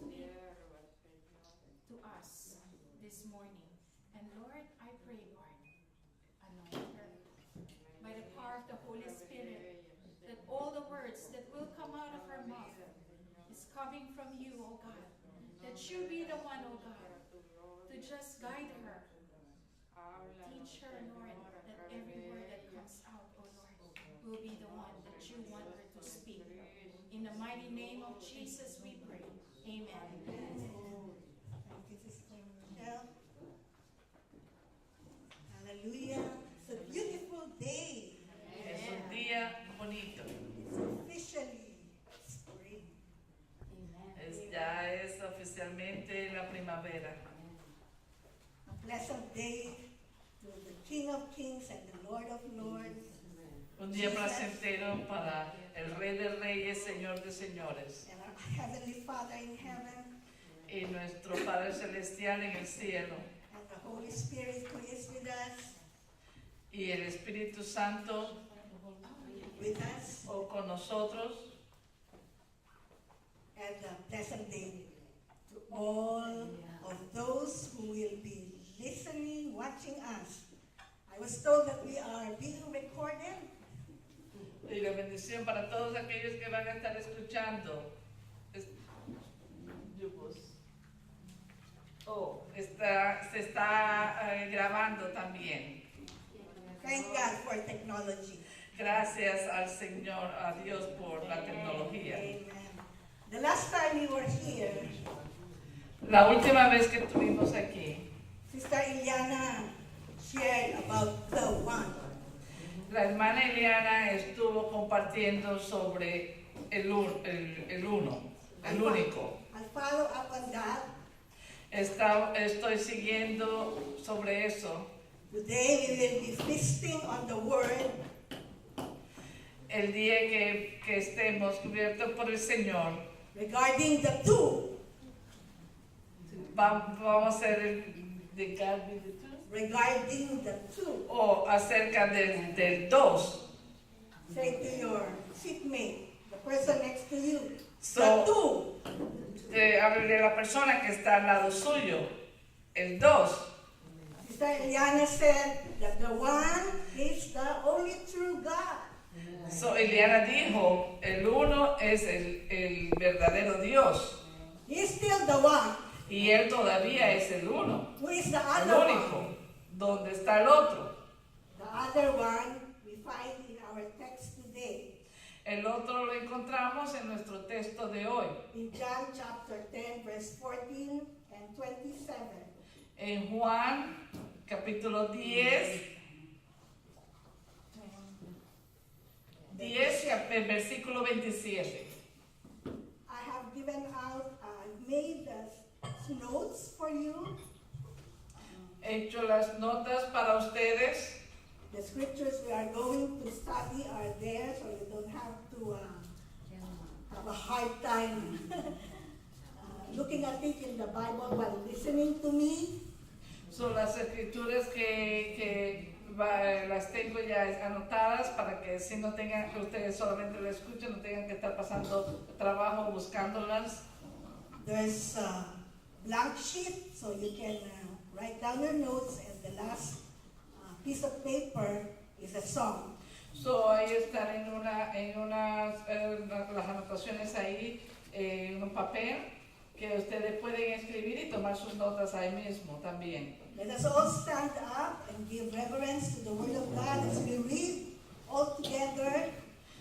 speak to us this morning. And Lord, I pray, Lord, anoint her by the power of the Holy Spirit, that all the words that will come out of her mouth is coming from you, oh God. That you be the one, oh God, to just guide her. Teach her, Lord, that every word that comes out, oh Lord, will be the one that you want her to speak. In the mighty name of Jesus we pray. Amen. Thank you, Sister Michelle. Hallelujah. It's a beautiful day. Es un día bonito. It's officially spring. Ya es oficialmente la primavera. A pleasant day to the King of Kings and the Lord of Lords. Un día placentero para el Rey de Reyes, Señor de Señores. And our Heavenly Father in heaven. Y nuestro Padre Celestial en el cielo. And the Holy Spirit who is with us. Y el Espíritu Santo With us. o con nosotros. And a pleasant day to all of those who will be listening, watching us. I was told that we are being recorded. Y la bendición para todos aquellos que van a estar escuchando. Se está grabando también. Thank God for technology. Gracias al Señor, a Dios por la tecnología. Amen. The last time we were here, La última vez que estuvimos aquí, Sister Iliana shared about the one. la hermana Eliana estuvo compartiendo sobre el uno, el único. I'll follow up on that. Estoy siguiendo sobre eso. Today we will be feasting on the word. El día que estemos cubiertos por el Señor, Regarding the two. vamos a hacer el de Regarding the two. o acerca del dos. Say to your seatmate, the person next to you. So, the two. Hable de la persona que está al lado suyo, el dos. Sister Iliana said that the one is the only true God. So, Eliana dijo, el uno es el verdadero Dios. He is still the one. Y él todavía es el uno, Who is the el other único. one? ¿Dónde está el otro? The other one we find in our text today. El otro lo encontramos en nuestro texto de hoy, In John chapter 10, verse 14 and 27. en Juan capítulo 10, el versículo 27. I have given out, made notes for you. He hecho las notas para ustedes. The scriptures we are going to study are there, so you don't have to have a hard time looking at it in the Bible while listening to me. Son las escrituras que las tengo ya anotadas para que si no tengan, que ustedes solamente las escuchen, no tengan que estar pasando trabajo buscándolas. There's a blank sheet, so you can write down your notes, and the last piece of paper is a song. So ahí están las anotaciones ahí en un papel que ustedes pueden escribir y tomar sus notas ahí mismo también. Let us all stand up and give reverence to the Word of God as we read all together.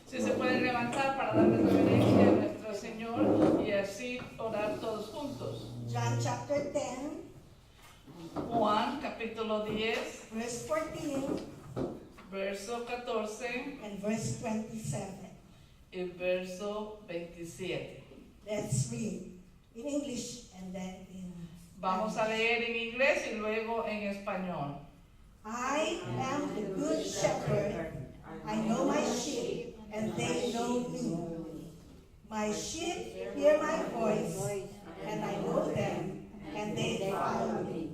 Si se pueden levantar para darle reverencia a nuestro Señor y así orar todos juntos. John chapter 10, Juan capítulo 10, verse 14 verso 14 and verse 27. y verso 27. Let's read in English and then in Vamos a leer en inglés y luego en español. I am the good shepherd. I know my sheep, and they know me. My sheep hear my voice, and I know them, and they follow me.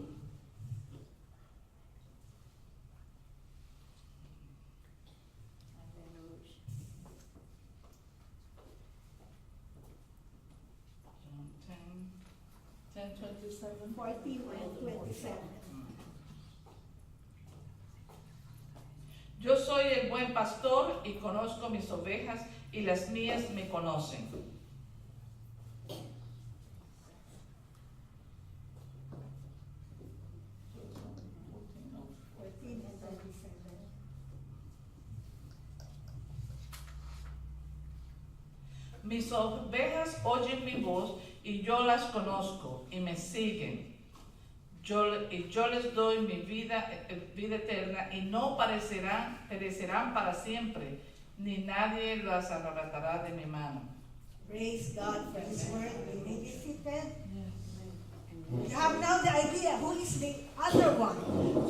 John 10. 14 and 27. Yo soy el buen pastor y conozco mis ovejas y las mías me conocen. Mis ovejas oyen mi voz y yo las conozco y me siguen. Yo les doy mi vida eterna y no perecerán para siempre, ni nadie las arrebatará de mi mano. Praise God for His word. You may be seated. You have now the idea who is the other one.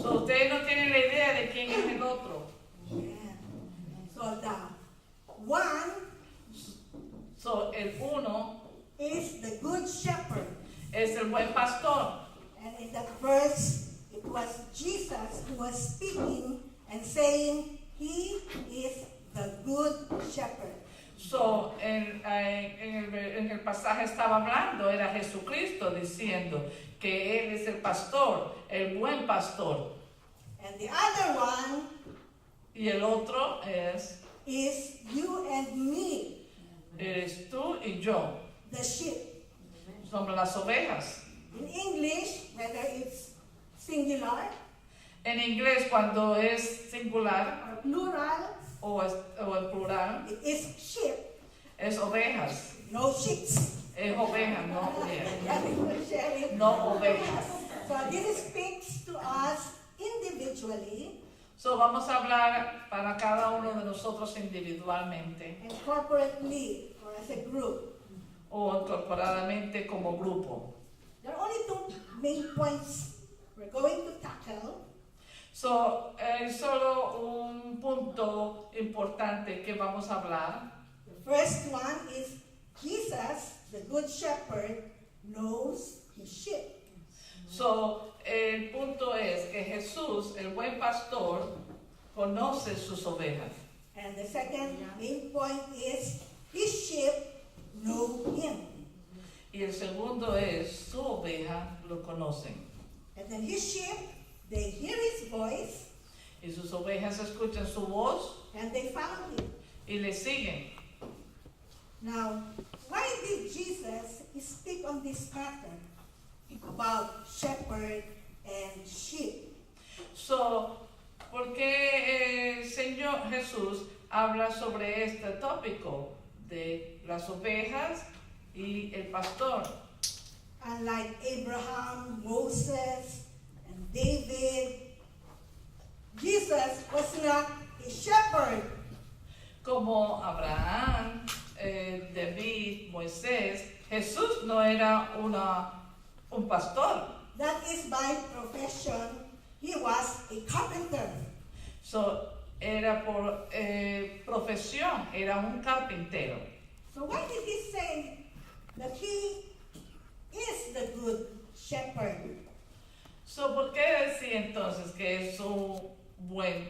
So, ustedes no tienen la idea de quién es el otro. Yeah. So the one So, el uno is the good shepherd. es el buen pastor. And in that verse, it was Jesus who was speaking and saying, He is the good shepherd. So, en el pasaje estaba hablando, era Jesucristo diciendo que Él es el pastor, el buen pastor. And the other one Y el otro is you and me, eres tú y yo. the sheep. Somos las ovejas. In English, whether it's singular En inglés, cuando es singular or plural, o en plural, it is sheep, es ovejas. no sheep. Es ovejas, no ovejas. Sharing. No ovejas. So this speaks to us individually So, vamos a hablar para cada uno de nosotros individualmente and corporately or as a group. o incorporadamente como grupo. There are only two main points we're going to tackle. So, solo un punto importante que vamos a hablar. The first one is Jesus, the good shepherd, knows his sheep. So, el punto es que Jesús, el buen pastor, conoce sus ovejas. And the second main point is his sheep know him. Y el segundo es, su oveja lo conocen. And then his sheep, they hear his voice Y sus ovejas escuchan su voz and they follow him. y le siguen. Now, why did Jesus speak on this matter about shepherd and sheep? So, ¿por qué el Señor Jesús habla sobre este tópico de las ovejas y el pastor? Unlike Abraham, Moses, and David, Jesus was not a shepherd. Como Abraham, David, Moisés, Jesús no era un pastor. That is by profession. He was a carpenter. So, era por profesión, era un carpintero. So why did he say that he is the good shepherd? So, ¿por qué decía entonces que es un buen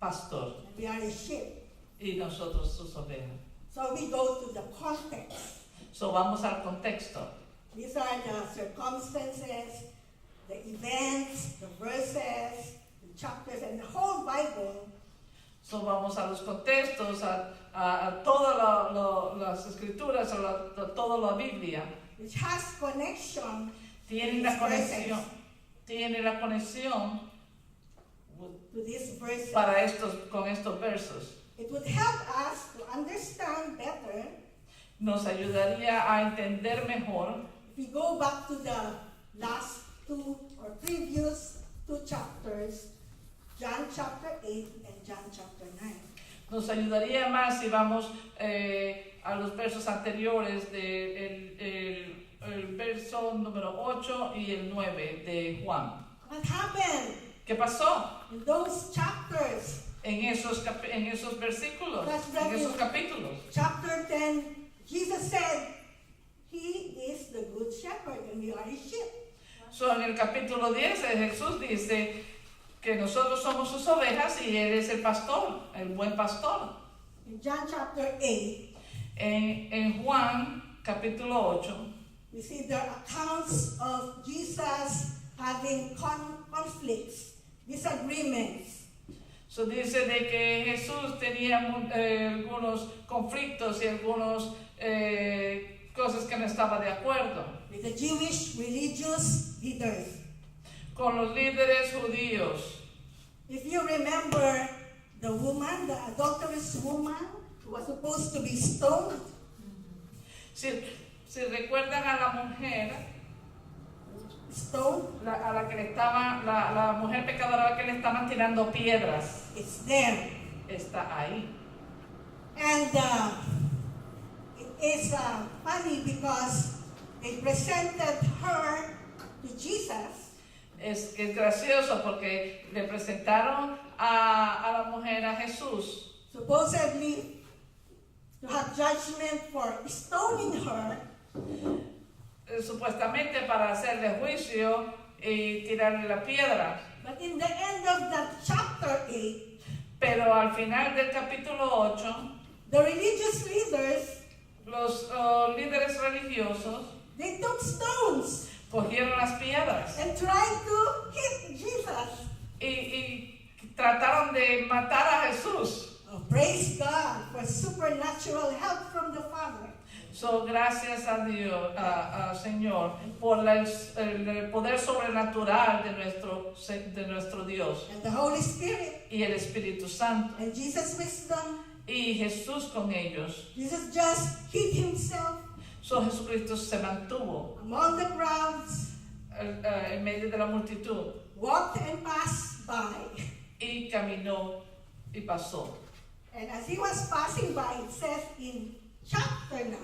pastor And we are a sheep. y nosotros sus ovejas? So we go to the context. So, vamos al contexto. These are the circumstances, the events, the verses, the chapters, and the whole Bible. So, vamos a los contextos, a todas las escrituras, toda la Biblia. Which has connection Tiene la conexión to these verses. con estos versos. It would help us to understand better Nos ayudaría a entender mejor if we go back to the last two or previous two chapters, John chapter 8 and John chapter 9. Nos ayudaría más si vamos a los versos anteriores el verso número 8 y el 9 de Juan. What happened ¿Qué pasó in those chapters? en esos versículos, That's en esos capítulos? Chapter 10, Jesus said, He is the good shepherd and we are his sheep. So, en el capítulo 10 Jesús dice que nosotros somos sus ovejas y Él es el pastor, el buen pastor. In John chapter 8, En Juan capítulo 8, we see the accounts of Jesus having conflicts, disagreements. So dice de que Jesús tenía algunos conflictos y algunas cosas que no estaba de acuerdo With the Jewish religious leaders. con los líderes judíos. If you remember the woman, the adulterous woman, who was supposed to be stoned, Si recuerdan a la mujer, stoned, a la que le estaban, la mujer pecadora a la que le estaban tirando piedras, it's there. está ahí. And it is funny because they presented her to Jesus. Es gracioso porque le presentaron a la mujer a Jesús, Supposedly to have judgment for stoning her, supuestamente para hacerle juicio y tirarle la piedra. but in the end of that chapter 8, Pero al final del capítulo 8, the religious leaders, los líderes religiosos they took stones cogieron las piedras and tried to hit Jesus. y trataron de matar a Jesús. Oh, praise God for supernatural help from the Father. So, gracias a Dios, Señor, por el poder sobrenatural de nuestro Dios And the Holy Spirit y el Espíritu Santo. and Jesus' wisdom. Y Jesús con ellos. Jesus just hid himself So, Jesucristo se mantuvo among the crowds, en medio de la multitud walked and passed by. y caminó y pasó. And as he was passing by, it says in chapter 9,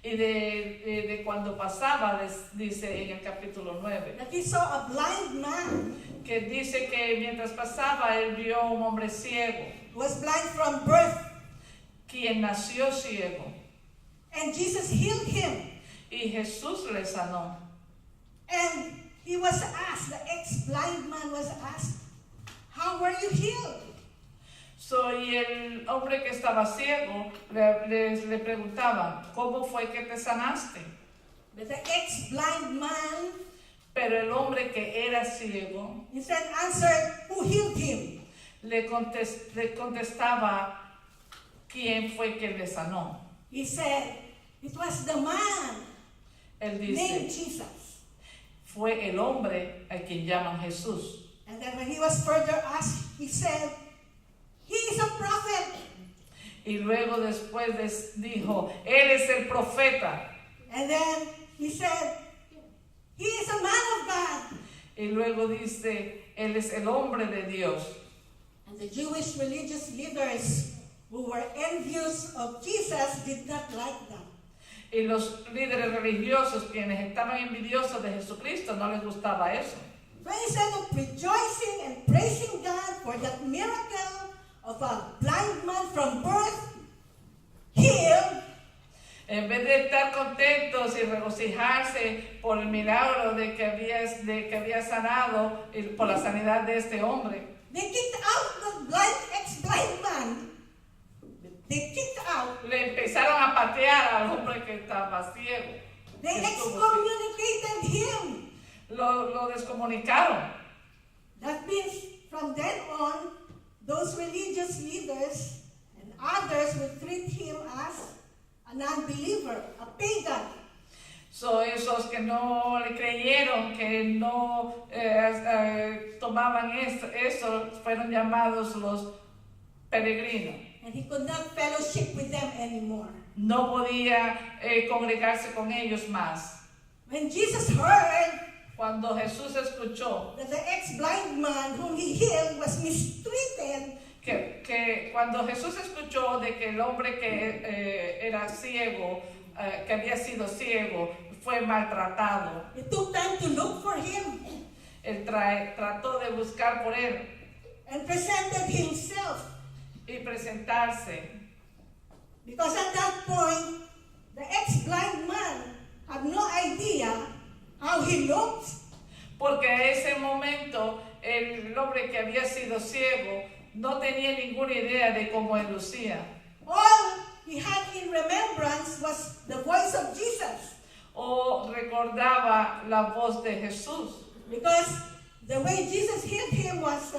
Y de cuando pasaba, dice en el capítulo 9, that he saw a blind man que dice que mientras pasaba, él vio a un hombre ciego, who was blind from birth. quien nació ciego. And Jesus healed him. Y Jesús le sanó. And he was asked, the ex-blind man was asked, how were you healed? So, y el hombre que estaba ciego le preguntaba, ¿cómo fue que te sanaste? But the ex-blind man, Pero el hombre que era ciego instead answered, who healed him? le contestaba quién fue que le sanó. He said, it was the man Él named dice, Jesus. fue el hombre a quien llaman Jesús. And then when he was further asked, he said, he is a prophet. Y luego después dijo, él es el profeta. And then he said, he is a man of God. Y luego dice, él es el hombre de Dios. And the Jewish religious leaders who were envious of Jesus did not like that. Y los líderes religiosos, quienes estaban envidiosos de Jesucristo, no les gustaba eso. So instead of rejoicing and praising God for that miracle of a blind man from birth healed, En vez de estar contentos y regocijarse por el milagro de que había sanado y por la sanidad de este hombre, they kicked out the ex-blind man. They kicked out. le empezaron a patear al hombre que estaba ciego. They que estuvo ciego. excommunicated him. Lo descomunicaron. That means from then on, those religious leaders and others would treat him as a non-believer, a pagan. So, esos que no le creyeron, que no tomaban eso, fueron llamados los peregrinos. And he could not fellowship with them anymore. No podía congregarse con ellos más. When Jesus heard Cuando Jesús escuchó that the ex-blind man whom he healed was mistreated, que cuando Jesús escuchó de que el hombre que era ciego, que había sido ciego, fue maltratado, it took time to look for him él trató de buscar por él and presented himself. y presentarse. Because at that point, the ex-blind man had no idea how he looked. Porque a ese momento el hombre que había sido ciego no tenía ninguna idea de cómo él lucía. All he had in remembrance was the voice of Jesus. o recordaba la voz de Jesús. Because the way Jesus healed him was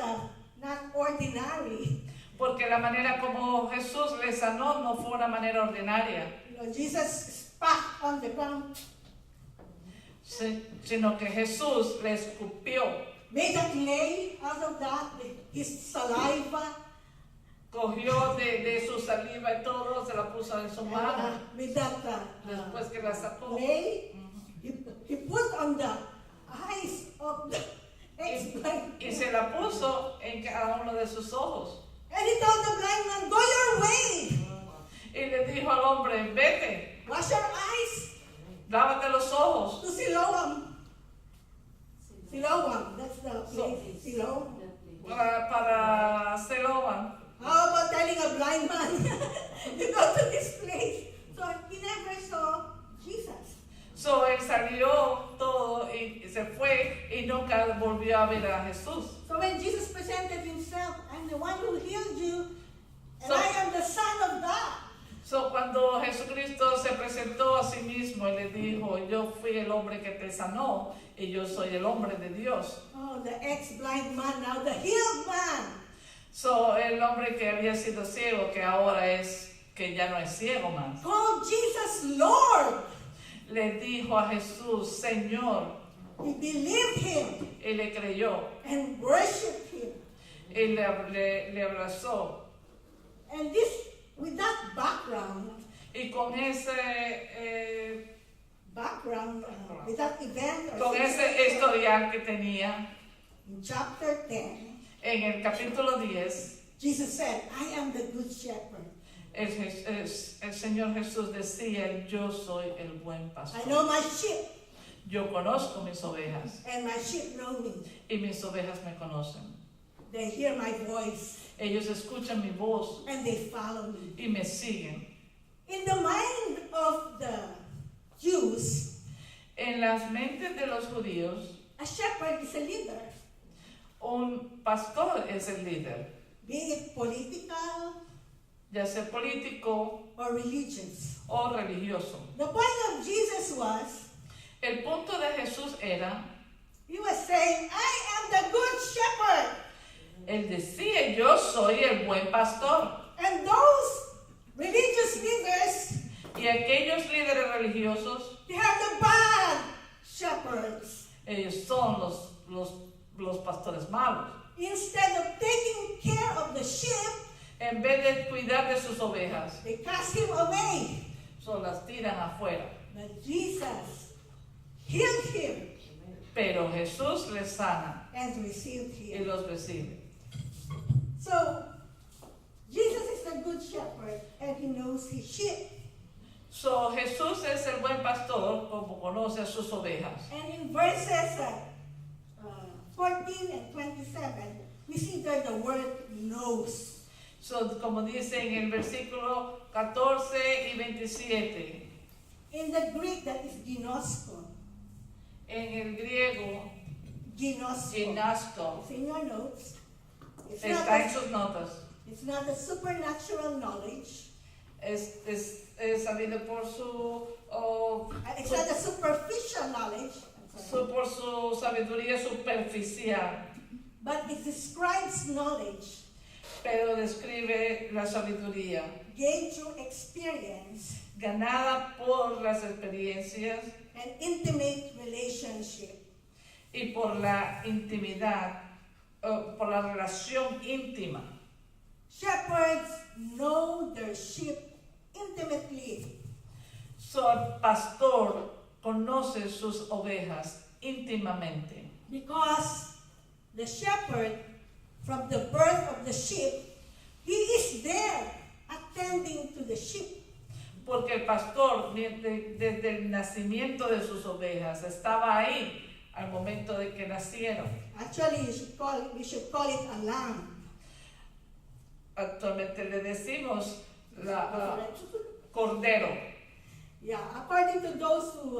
not ordinary. Porque la manera como Jesús le sanó no fue una manera ordinaria, You know, Jesus spat on the ground, sino que Jesús le escupió, made a clay out of that, his saliva, cogió de su saliva y todo, se la puso en su and mano. with that Después que la sacó, clay, he put on the eyes of the ex-blind y se la puso en cada uno de sus ojos. And he told the blind man, go your way, Y le dijo al hombre, vete, wash your eyes lávate los ojos. to Siloam. Siloam, that's the place, Siloam. Para Siloam. How about telling a blind man, you go to this place? So he never saw Jesus. So él salió todo y se fue y nunca volvió a ver a Jesús. So when Jesus presented himself, I'm the one who healed you, and So- I am the Son of God. So cuando Jesucristo se presentó a sí mismo y le dijo, yo fui el hombre que te sanó y yo soy el hombre de Dios. Oh, the ex-blind man, now the healed man. So el hombre que había sido ciego, que ahora es, que ya no es ciego más, Called Jesus Lord. le dijo a Jesús, Señor, He believed him y le creyó and worshipped him. y le abrazó. And this, with that background, Y con ese with that event, or con ese historial que tenía, in chapter 10, en el capítulo 10, Jesus said, I am the good shepherd. el Señor Jesús decía, yo soy el buen I pastor. know my sheep, Yo conozco mis ovejas and my sheep know me. y mis ovejas me conocen. They hear my voice, Ellos escuchan mi voz and they follow me. y me siguen. In the mind of the Jews, En las mentes de los judíos, a shepherd is a leader, un pastor es el líder, be it political ya sea político or religious. o religioso. The point of Jesus was, El punto de Jesús era, he was saying, I am the good shepherd. él decía, yo soy el buen pastor. And those religious leaders, Y aquellos líderes religiosos, they are the bad shepherds. ellos son los pastores malos. Instead of taking care of the sheep, En vez de cuidar de sus ovejas, they cast him away. solo las tiran afuera. But Jesus healed him Pero Jesús les sana and received y him. los recibe. So, Jesus is the good shepherd and he knows his sheep. So, Jesús es el buen pastor como conoce a sus ovejas. And in verses 14 and 27, we see there the word knows. So, como dice en el versículo 14 y 27, In the Greek, that is ginosko. en el griego, Ginosko. ginasto, It's in your notes. It's está en sus notas. it's not a supernatural knowledge. Es sabido por su, It's not a superficial knowledge. I'm sorry. por su sabiduría superficial, But it describes knowledge pero describe la sabiduría gained through experience ganada por las experiencias and intimate relationship. y por la intimidad, por la relación íntima. Shepherds know their sheep intimately. So, el pastor conoce sus ovejas íntimamente. Because the shepherd, from the birth of the sheep, he is there attending to the sheep. Porque el pastor, desde el nacimiento de sus ovejas, estaba ahí al momento de que nacieron. Actually, we should call it a lamb. Actualmente le decimos cordero. Yeah, according to those who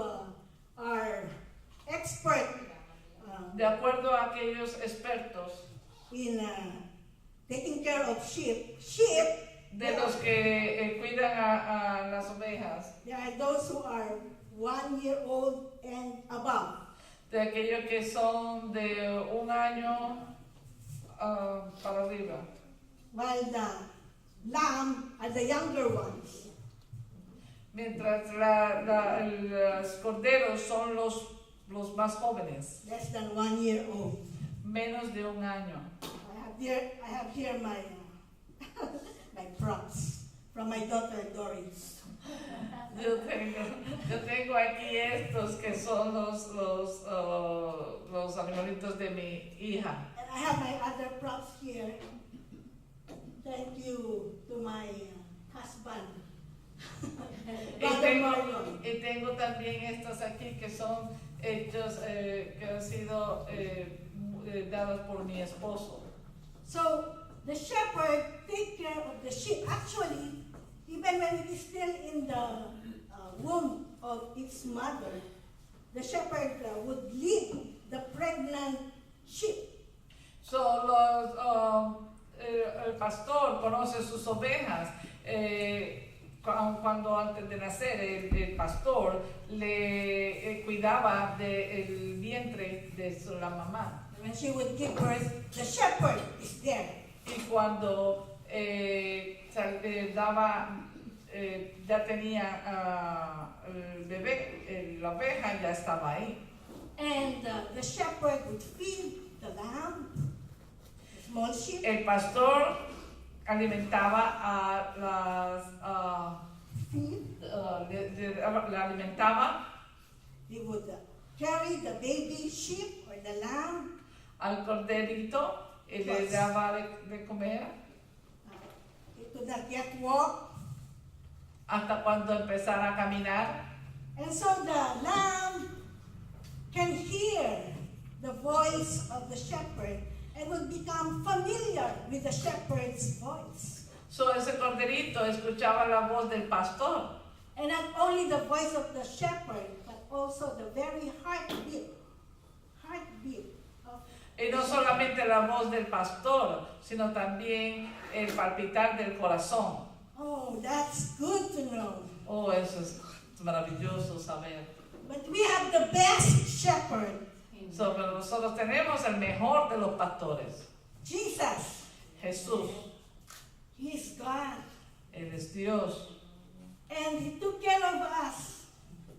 are expert De acuerdo a aquellos expertos in taking care of sheep, sheep de los que cuidan a las ovejas, There are those who are 1 year old and above. de aquellos que son de 1 año para arriba, While the lamb are the younger ones. mientras los corderos son los más jóvenes, Less than 1 year old. menos de 1 año. I have here my my props from my daughter Doris. Yo tengo aquí estos que son los animalitos de mi hija. And I have my other props here. Thank you to my husband. Brother Marlon. Y tengo también estos aquí que son hechos, que han sido dados por mi esposo. So the shepherd take care of the sheep. Actually, even when it is still in the womb of its mother, the shepherd would lead the pregnant sheep. So el pastor conoce sus ovejas. Cuando antes de nacer el pastor le cuidaba del vientre de la mamá. When she would give birth, the shepherd is there. Y cuando ya tenía el bebé, la oveja ya estaba ahí. And the shepherd would feed the lamb, the small sheep, El pastor alimentaba a las feed. la alimentaba He would carry the baby sheep or the lamb. al corderito y le daba de comer He could not yet walk. hasta cuando empezara a caminar. And so the lamb can hear the voice of the shepherd and will become familiar with the shepherd's voice. So ese corderito escuchaba la voz del pastor. And not only the voice of the shepherd, but also the very heartbeat of Y no solamente la voz del pastor, sino también el palpitar del corazón. Oh, that's good to know. Oh, eso es maravilloso saber. But we have the best shepherd, So, pero nosotros tenemos el mejor de los pastores, Jesus. Jesús. He is God. Él es Dios And He took care of us,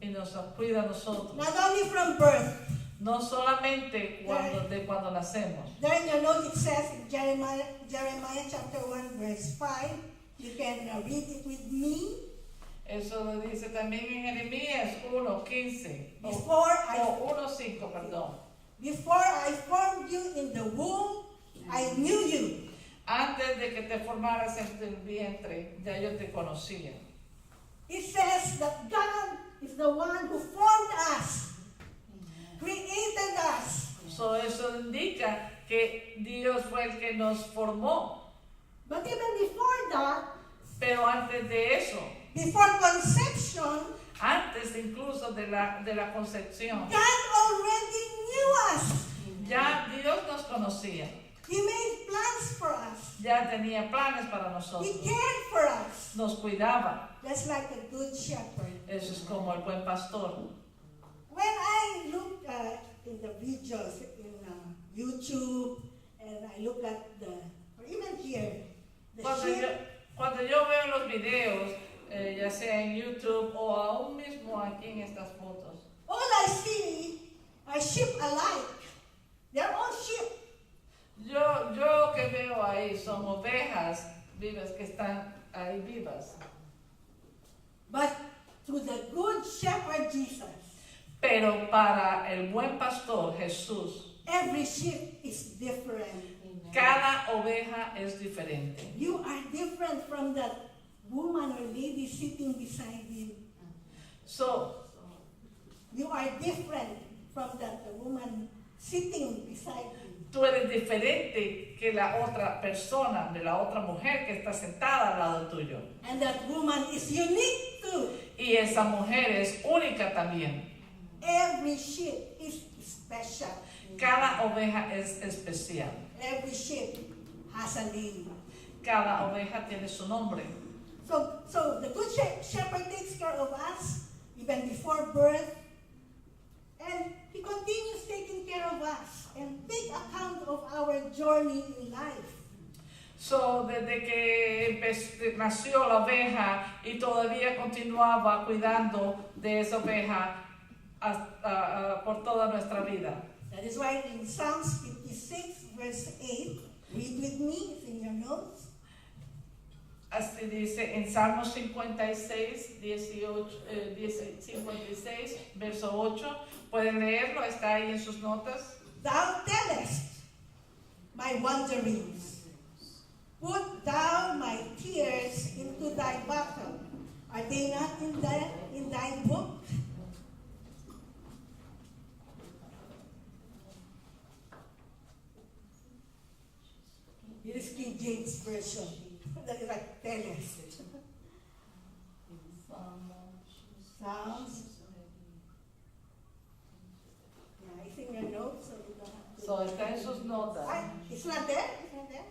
y nos cuida a nosotros. not only from birth. No solamente cuando nacemos. There in your note it says in Jeremiah chapter 1 verse 5. You can read it with me. Eso lo dice también en Jeremías 1:15 Before I 1:5, perdón. formed you in the womb, I knew you. Antes de que te formaras en el vientre, ya yo te conocía. It says that God is the one who formed us, created us. So, eso indica que Dios fue el que nos formó. But even before that, Pero antes de eso, before conception, antes incluso de la concepción, God already knew us. ya Dios nos conocía. He made plans for us. Ya tenía planes para He nosotros. cared for us. Nos cuidaba. Just like a good shepherd. Eso es como el buen pastor. When I look in the videos in YouTube, and I look at or even here, the sheep, Cuando yo veo los videos, ya sea en YouTube o aún mismo aquí en estas fotos, all I see are sheep alike. They're all sheep. yo que veo ahí son ovejas vivas que están ahí vivas. But to the good shepherd Jesus, Pero para el buen pastor Jesús, every sheep is different. cada oveja es diferente. You are different from that woman or lady sitting beside you. So, You are different from that woman sitting beside you. tú eres diferente que la otra persona, de la otra mujer que está sentada al lado tuyo. And that woman is unique too. Y esa mujer es única también. Every sheep is special. Cada oveja es especial. Every sheep has a name. cada oveja tiene su nombre. So the good shepherd takes care of us even before birth, and he continues taking care of us and take account of our journey in life. So, desde que nació la oveja y todavía continuaba cuidando de esa oveja por toda nuestra vida. That is why in Psalms 56 verse 8, read with me, it's in your notes. Así dice en Salmos 56, 56, verso 8. ¿Pueden leerlo? Está ahí en sus notas. Thou tellest my wanderings. Put thou my tears into thy bottle. Are they not in thy book? It is King James Version. That is like tellest. Psalms. Yeah, it's in your notes, so you don't have to. So, está en sus notas. It's not there? It's not there?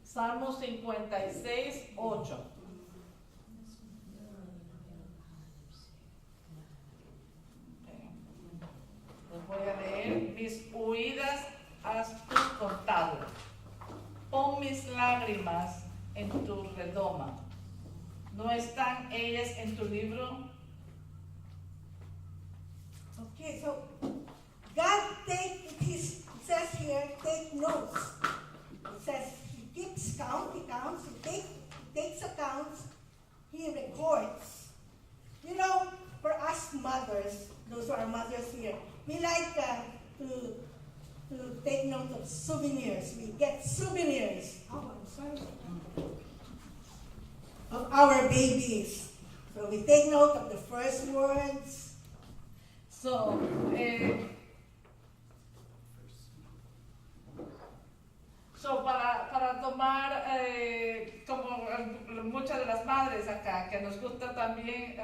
Salmos 56, 8. Les voy a leer. Mis huidas has tú contado. Pon mis lágrimas en tu redoma. ¿No están ellas en tu libro? Okay, so God says here, take notes. It says he keeps count, he counts, he takes accounts, he records. You know, for us mothers, those who are mothers here, we like to take note of souvenirs. We get souvenirs. Oh, I'm sorry. Of our babies. So we take note of the first words. So, para tomar, como muchas de las madres acá, que nos gusta también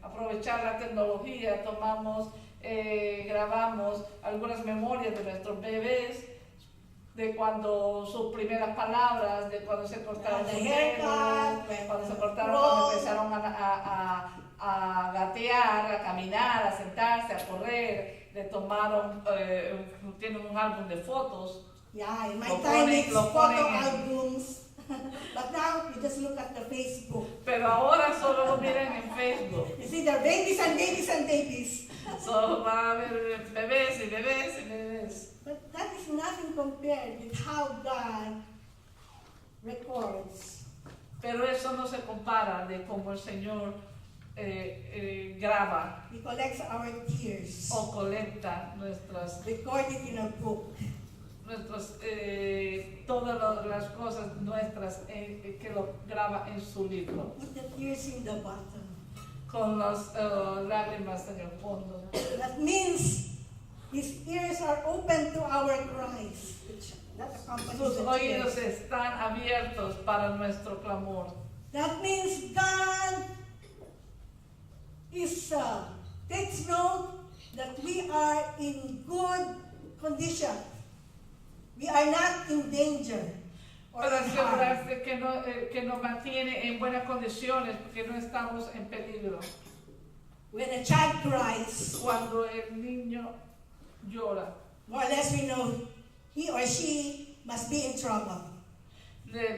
aprovechar la tecnología, grabamos algunas memorias de nuestros bebés, de cuando sus primeras palabras, de cuando se cortaron sus dedos, cuando se cortaron, cuando empezaron a gatear, a caminar, a sentarse, a correr, tienen un álbum de fotos. Yeah, in my time it's photo albums. But now you just look at the Facebook. Pero ahora solo lo miran en Facebook. You see, they're babies and babies and babies. So va a haber bebés y bebés y bebés. But that is nothing compared with how God records. Pero eso no se compara de cómo el Señor graba. He collects our tears. O colecta nuestras, Record it in a book. todas las cosas nuestras que lo graba en su libro. Put the tears in the bottom. Con las lágrimas en el fondo. That means his ears are open to our cries. That accompanies Sus the oídos tears. están abiertos para nuestro clamor. That means God takes note that we are in good condition. We are not in danger or Para in harm. asegurarse que nos mantiene en buenas condiciones, porque no estamos en peligro. When a child cries, Cuando el niño llora, more or less we know he or she must be in trouble.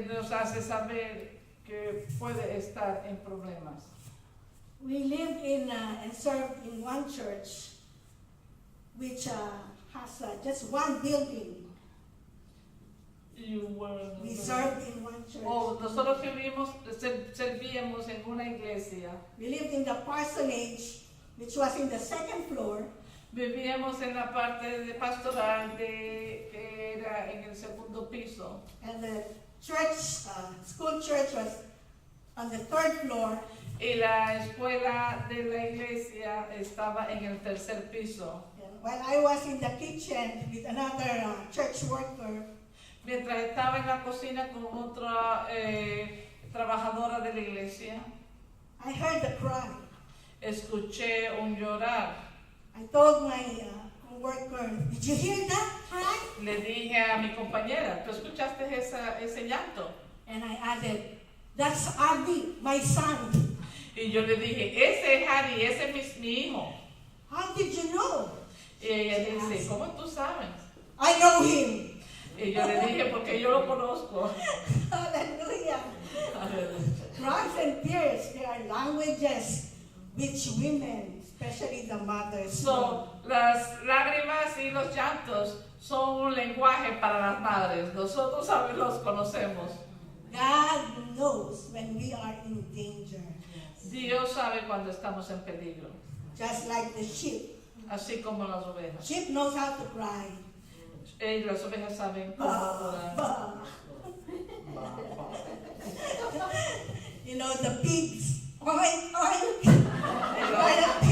nos hace saber que puede estar en problemas. We lived in and served in one church which has just one building. We served in one church. Nosotros servíamos en una iglesia. We lived in the parsonage, which was in the second floor. Vivíamos en la parte de pastoral que era en el segundo piso. And the church, school church was on the third floor. Y la escuela de la iglesia estaba en el tercer piso. And while I was in the kitchen with another church worker, Mientras estaba en la cocina con otra trabajadora de la iglesia, I heard the cry. escuché un llorar. I told my worker, did you hear that cry? Le dije a mi compañera, ¿tú escuchaste ese llanto? And I added, that's Adi, my son. Y yo le dije, ese es Harry, ese es mi hijo. How did you know? Y ella dice, ¿cómo tú sabes? I know him. Y yo le dije, porque yo lo conozco. Hallelujah. Cries and tears, they are languages which women, especially the mothers, So, las lágrimas y los llantos son un lenguaje para las madres. Nosotros los conocemos. God knows when we are in danger. Dios sabe cuando estamos en peligro, Just like the sheep. así como las ovejas. Sheep knows how to cry. Las ovejas saben cómo orar. Bah. You know, the pigs, oink, oink.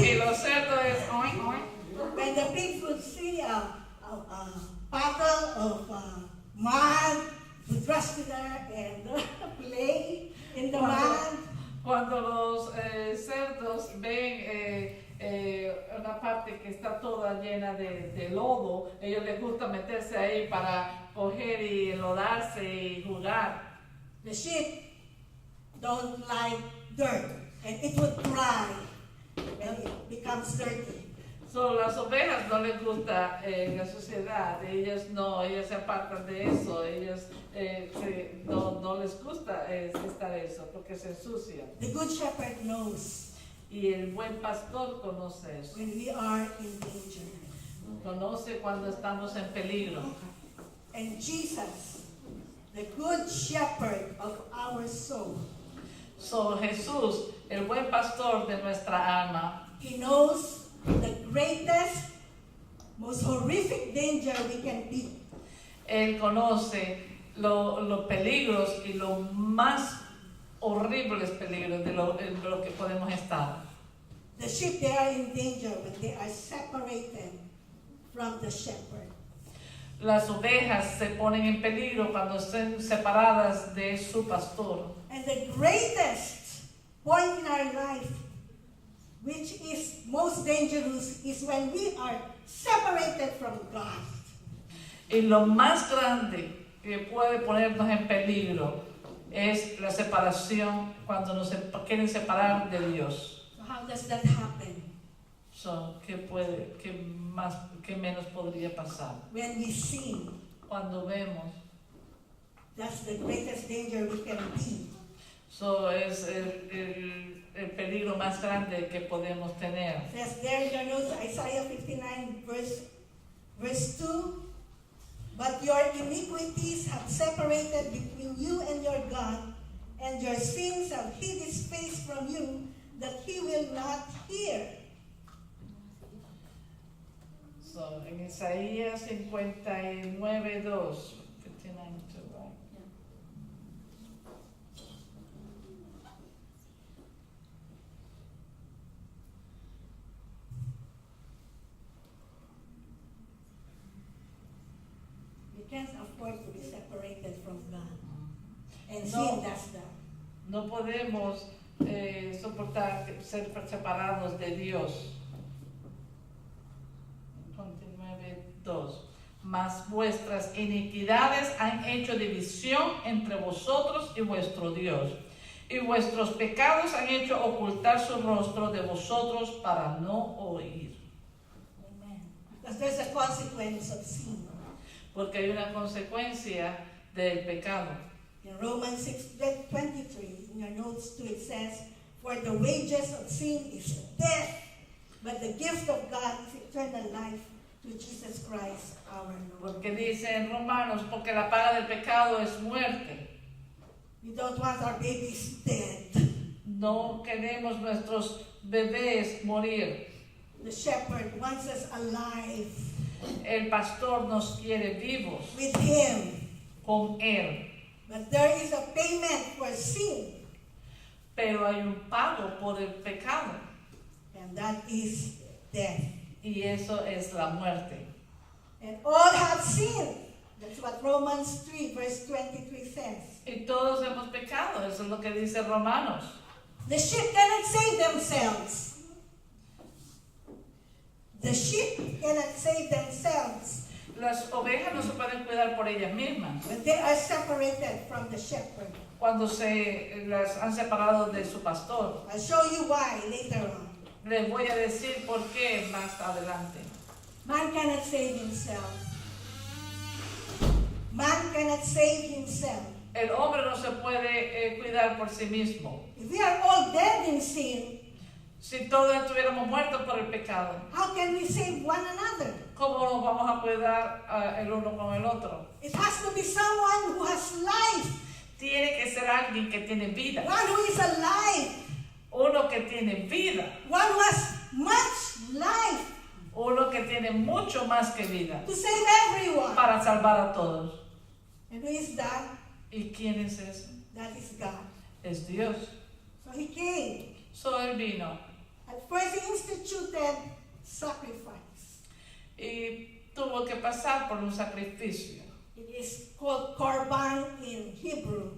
Y los cerdos es oink, oink. When the pigs would see a bottle of mud, would rush to there and play in the mud. Cuando los cerdos ven una parte que está toda llena de lodo, ellos les gusta meterse ahí para coger y enlodarse y jugar. The sheep don't like dirt, and it would cry when it becomes dirty. So, las ovejas no les gusta la suciedad, ellas se apartan de eso, ellas no les gusta estar eso porque se ensucian. The good shepherd knows Y el buen pastor conoce eso, when we are in danger. conoce cuando estamos en peligro. And Jesus, the good shepherd of our soul, So, Jesús, el buen pastor de nuestra alma, he knows the greatest, most horrific danger we can be. Él conoce los peligros y los más horribles peligros de lo que podemos estar. The sheep, they are in danger when they are separated from the shepherd. Las ovejas se ponen en peligro cuando estén separadas de su pastor. And the greatest point in our life, which is most dangerous, is when we are separated from God. Y lo más grande que puede ponernos en peligro es la separación cuando nos quieren separar de Dios. So how does that happen? So, ¿qué menos podría pasar? When we sin, Cuando vemos, that's the greatest danger we can be. so es el peligro más grande que podemos tener. It says there in your notes, Isaiah 59, verse 2, but your iniquities have separated between you and your God, and your sins have hid his face from you, that he will not hear. So, en Isaías 59:2, 59:2, right? You can't afford to be separated from God. And No. sin does that. No podemos soportar ser separados de Dios. 29:2. Mas vuestras iniquidades han hecho división entre vosotros y vuestro Dios, y vuestros pecados han hecho ocultar su rostro de vosotros para no oír. Amen. Because there's a consequence of sin. Porque hay una consecuencia del pecado. In Romans 6:23, in your notes too, it says, for the wages of sin is death, but the gift of God is eternal life through Jesus Christ our Lord. Porque dice en Romanos, porque la paga del pecado es muerte. We don't want our babies dead. No queremos nuestros bebés morir. The shepherd wants us alive El pastor nos quiere vivos with him. con él. But there is a payment for sin, Pero hay un pago por el pecado. and that is death. Y eso es la muerte. And all have sinned. That's what Romans 3, verse 23 says. Y todos hemos pecado. Eso es lo que dice Romanos. The sheep cannot save themselves. The sheep cannot save themselves Las ovejas no se pueden cuidar por ellas mismas when they are separated from the shepherd. cuando se las han separado de su pastor. I'll show you why later on. Les voy a decir por qué más adelante. Man cannot save himself. Man cannot save himself. El hombre no se puede cuidar por sí mismo. If we are all dead in sin, Si todos estuviéramos muertos por el pecado, how can we save one another? ¿cómo nos vamos a cuidar el uno con el otro? It has to be someone who has life, Tiene que ser alguien que tiene vida. one who is alive, Uno que tiene vida. one who has much life Uno que tiene mucho más que vida to save everyone. para salvar a todos. And who is that? ¿Y quién es ese? That is God. Es Dios. So he came. So él vino At first he instituted sacrifice. y tuvo que pasar por un sacrificio. It is called korban in Hebrew.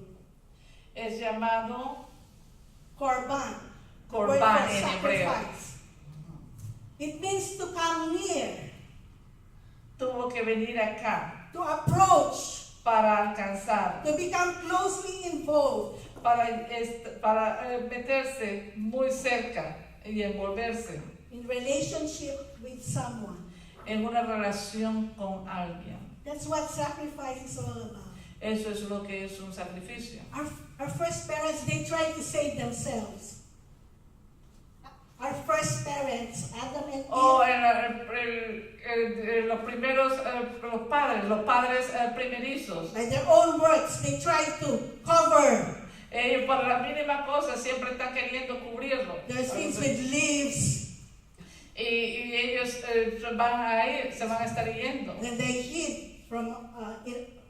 Es llamado Korban. The Korban word for en hebreo. sacrifice. It means to come near, Tuvo que venir acá to approach, para alcanzar, to become closely involved, para meterse muy cerca y envolverse in relationship with someone. en una relación con alguien. That's what sacrifice is all about. Eso es lo que es un sacrificio. Our first parents, they tried to save themselves. Our first parents, Adam and Eve, Los primeros, los padres primerizos, by their own works, they tried to cover ellos por la mínima cosa siempre están queriendo cubrirlo. their sins with leaves, Y ellos van a ir, se van a estar yendo. and they hid from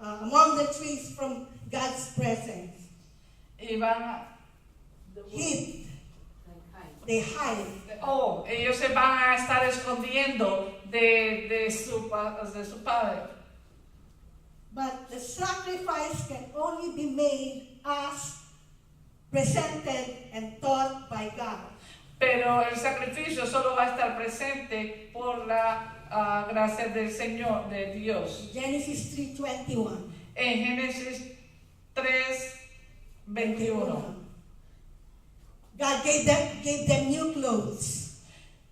among the trees from God's presence. Y van a... Hid. They hide. Ellos se van a estar escondiendo de su padre. But the sacrifice can only be made as presented and taught by God. Pero el sacrificio solo va a estar presente por la gracia del Señor, de Dios. Genesis 3:21. En Génesis 3:21. God gave them new clothes,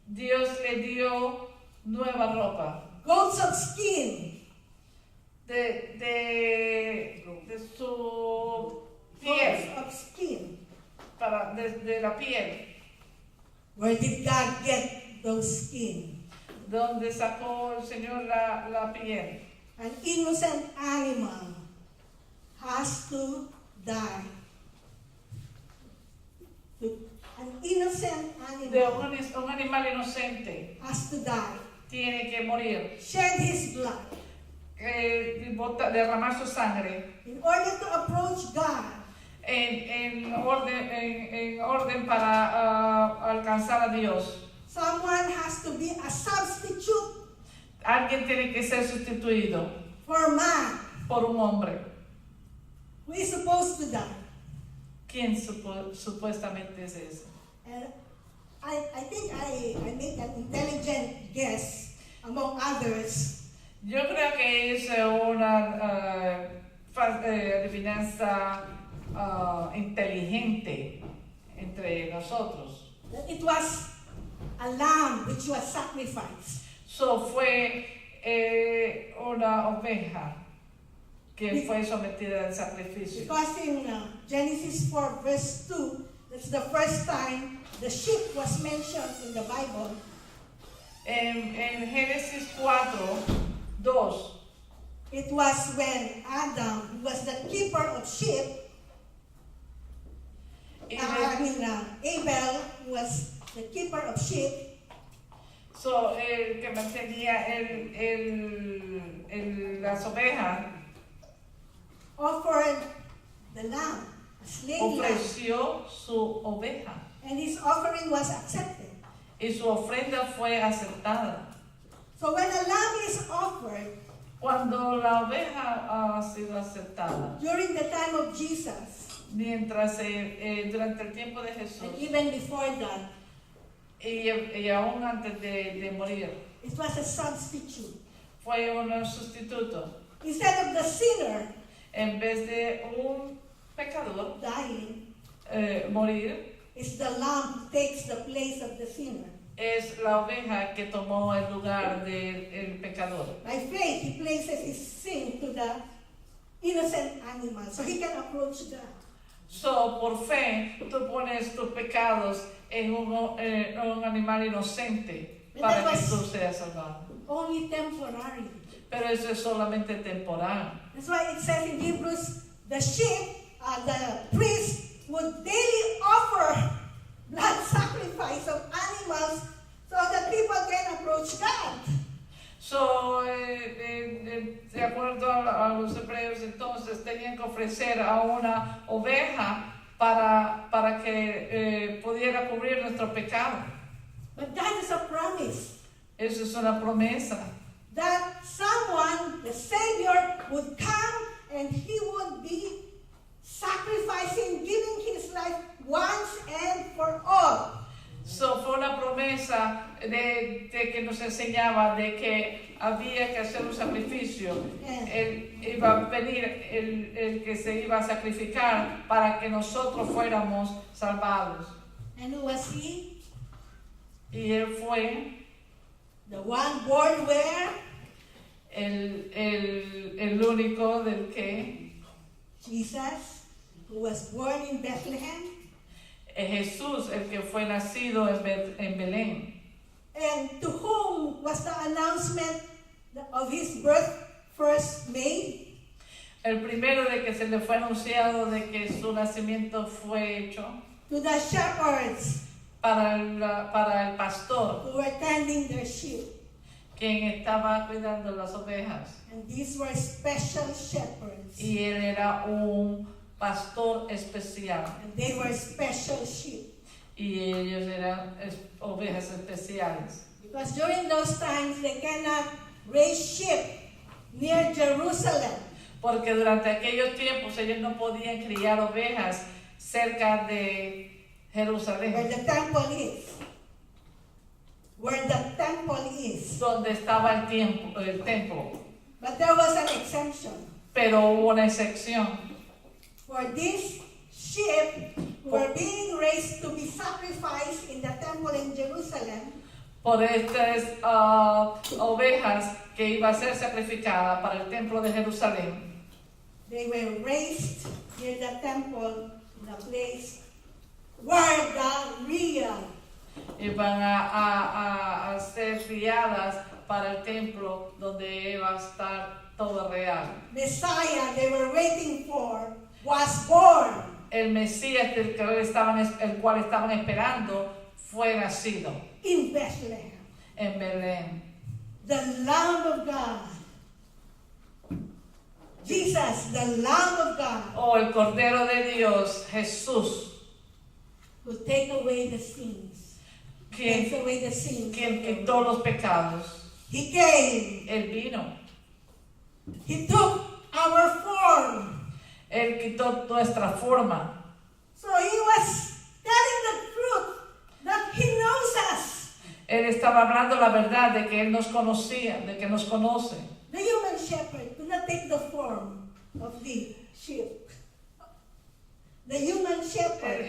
Dios le dio nueva ropa goats of skin, de su goats piel, of skin. de la piel. Where did God get those skin? Donde sacó el Señor la piel. An innocent animal has to die. An innocent De animal un animal inocente has to die. tiene que morir, Shed his blood derramar su sangre in order to approach God. en orden para alcanzar a Dios. Someone has to be a substitute Alguien tiene que ser sustituido for man por un hombre. who is supposed to die. ¿Quién supuestamente es ese? And I think I made an intelligent guess among others. Yo creo que es una adivinanza inteligente entre nosotros. That it was a lamb which was sacrificed. Fue una oveja que fue sometida al sacrificio. Because in Genesis 4 verse 2, that's the first time the sheep was mentioned in the Bible. En Génesis 4:2, It was when Adam, who was the keeper of sheep, Abel was the keeper of sheep, el que mantenía las ovejas, offered the lamb, a slain lamb, ofreció su oveja and his offering was accepted. y su ofrenda fue aceptada. So when a lamb is offered Cuando la oveja ha sido aceptada, during the time of Jesus, durante el tiempo de Jesús and even before that, y aún antes de morir, it was a substitute. fue un sustituto. Instead of the sinner En vez de un pecador dying, morir, it's the lamb who takes the place of the sinner. es la oveja que tomó el lugar del pecador. By faith, he places his sin to the innocent animal so he can approach God. So, por fe, tú pones tus pecados en un animal inocente para que tú seas salvado. Only temporary. Pero eso es solamente temporal. That's why it says in Hebrews, the priest would daily offer blood sacrifice of animals so that people can approach God. So, de acuerdo a los hebreos, entonces tenían que ofrecer a una oveja para que pudiera cubrir nuestro pecado. But that is a promise Eso es una promesa. that someone, the Savior, would come and he would be sacrificing, giving his life once and for all. So, fue una promesa de que nos enseñaba de que había que hacer un sacrificio. Él iba a venir, el que se iba a sacrificar para que nosotros fuéramos salvados. And who was he? Y él fue The one born where? el único del que Jesus, who was born in Bethlehem. Jesús, el que fue nacido en Belén. And to whom was the announcement of his birth first made? El primero de que se le fue anunciado de que su nacimiento fue hecho To the shepherds para el pastor, who were tending their sheep. quien estaba cuidando las ovejas. And these were special shepherds. Y él era un pastor especial. And they were special sheep. Y ellos eran ovejas especiales. Because during those times they cannot raise sheep near Jerusalem. Porque durante aquellos tiempos ellos no podían criar ovejas cerca de Jerusalén, Where the temple is. Where the temple is. donde estaba el templo. But there was an exemption. Pero hubo una excepción. For these sheep who were being raised to be sacrificed in the temple in Jerusalem, Por estas ovejas que iba a ser sacrificada para el templo de Jerusalén, they were raised near the temple, the place where the real iban a ser criadas para el templo donde iba a estar todo real. Messiah they were waiting for was born. El Mesías el cual estaban esperando fue nacido In Bethlehem, en Belén. the Lamb of God. Jesus, the Lamb of God, Oh, el Cordero de Dios, Jesús, who take away the sins. Takes quien away the sins. quitó los pecados. He came. Él vino, He took our form. Él quitó nuestra forma. So he was telling the truth that he knows us. Él estaba hablando la verdad de que Él nos conocía, de que nos conoce. The human shepherd could not take the form of the sheep. The human shepherd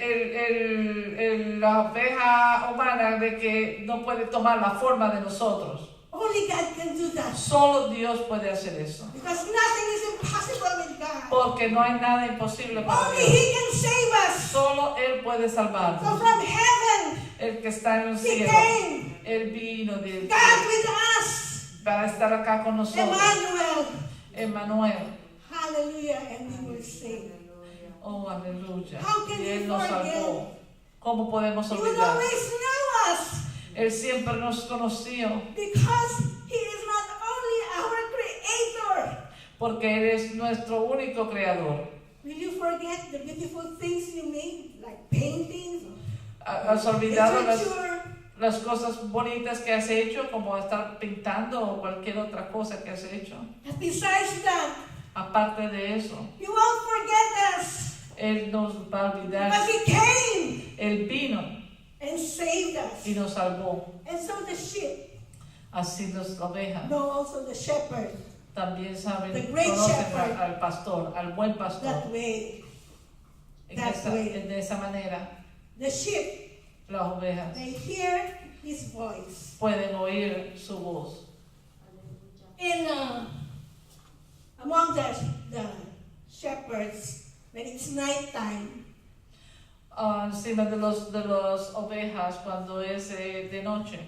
La oveja humana de que no puede tomar la forma de nosotros. only God can do that. Solo Dios puede hacer eso. Because nothing is impossible with God. Porque no hay nada imposible para Only Dios. he can save us. Solo Él puede So salvarnos. from heaven, El que está en el he cielo, came. Él vino God with us. para estar acá con nosotros. Emmanuel. Emmanuel. Hallelujah. And we were saved. Oh, aleluya. How can Y we Él nos forget? salvó. ¿Cómo podemos He would olvidar? always know us. Él siempre nos conoció. Because he is not only our creator. Porque Él es nuestro único creador. Will you forget the beautiful things you made, like paintings, ¿Has olvidado literature? las cosas bonitas que has hecho, como estar pintando o cualquier otra cosa que has hecho? And besides that, Aparte de eso, he won't forget us. Él nos va a olvidar. Because he came Él vino and saved us. y nos salvó. And so the sheep Así las ovejas know also the shepherd también saben, The great conocen shepherd. al pastor, al buen pastor. that way. De esa manera, The sheep, las ovejas they hear his voice. pueden oír su voz. In among the shepherds, when it's nighttime, Encima de las ovejas cuando es de noche.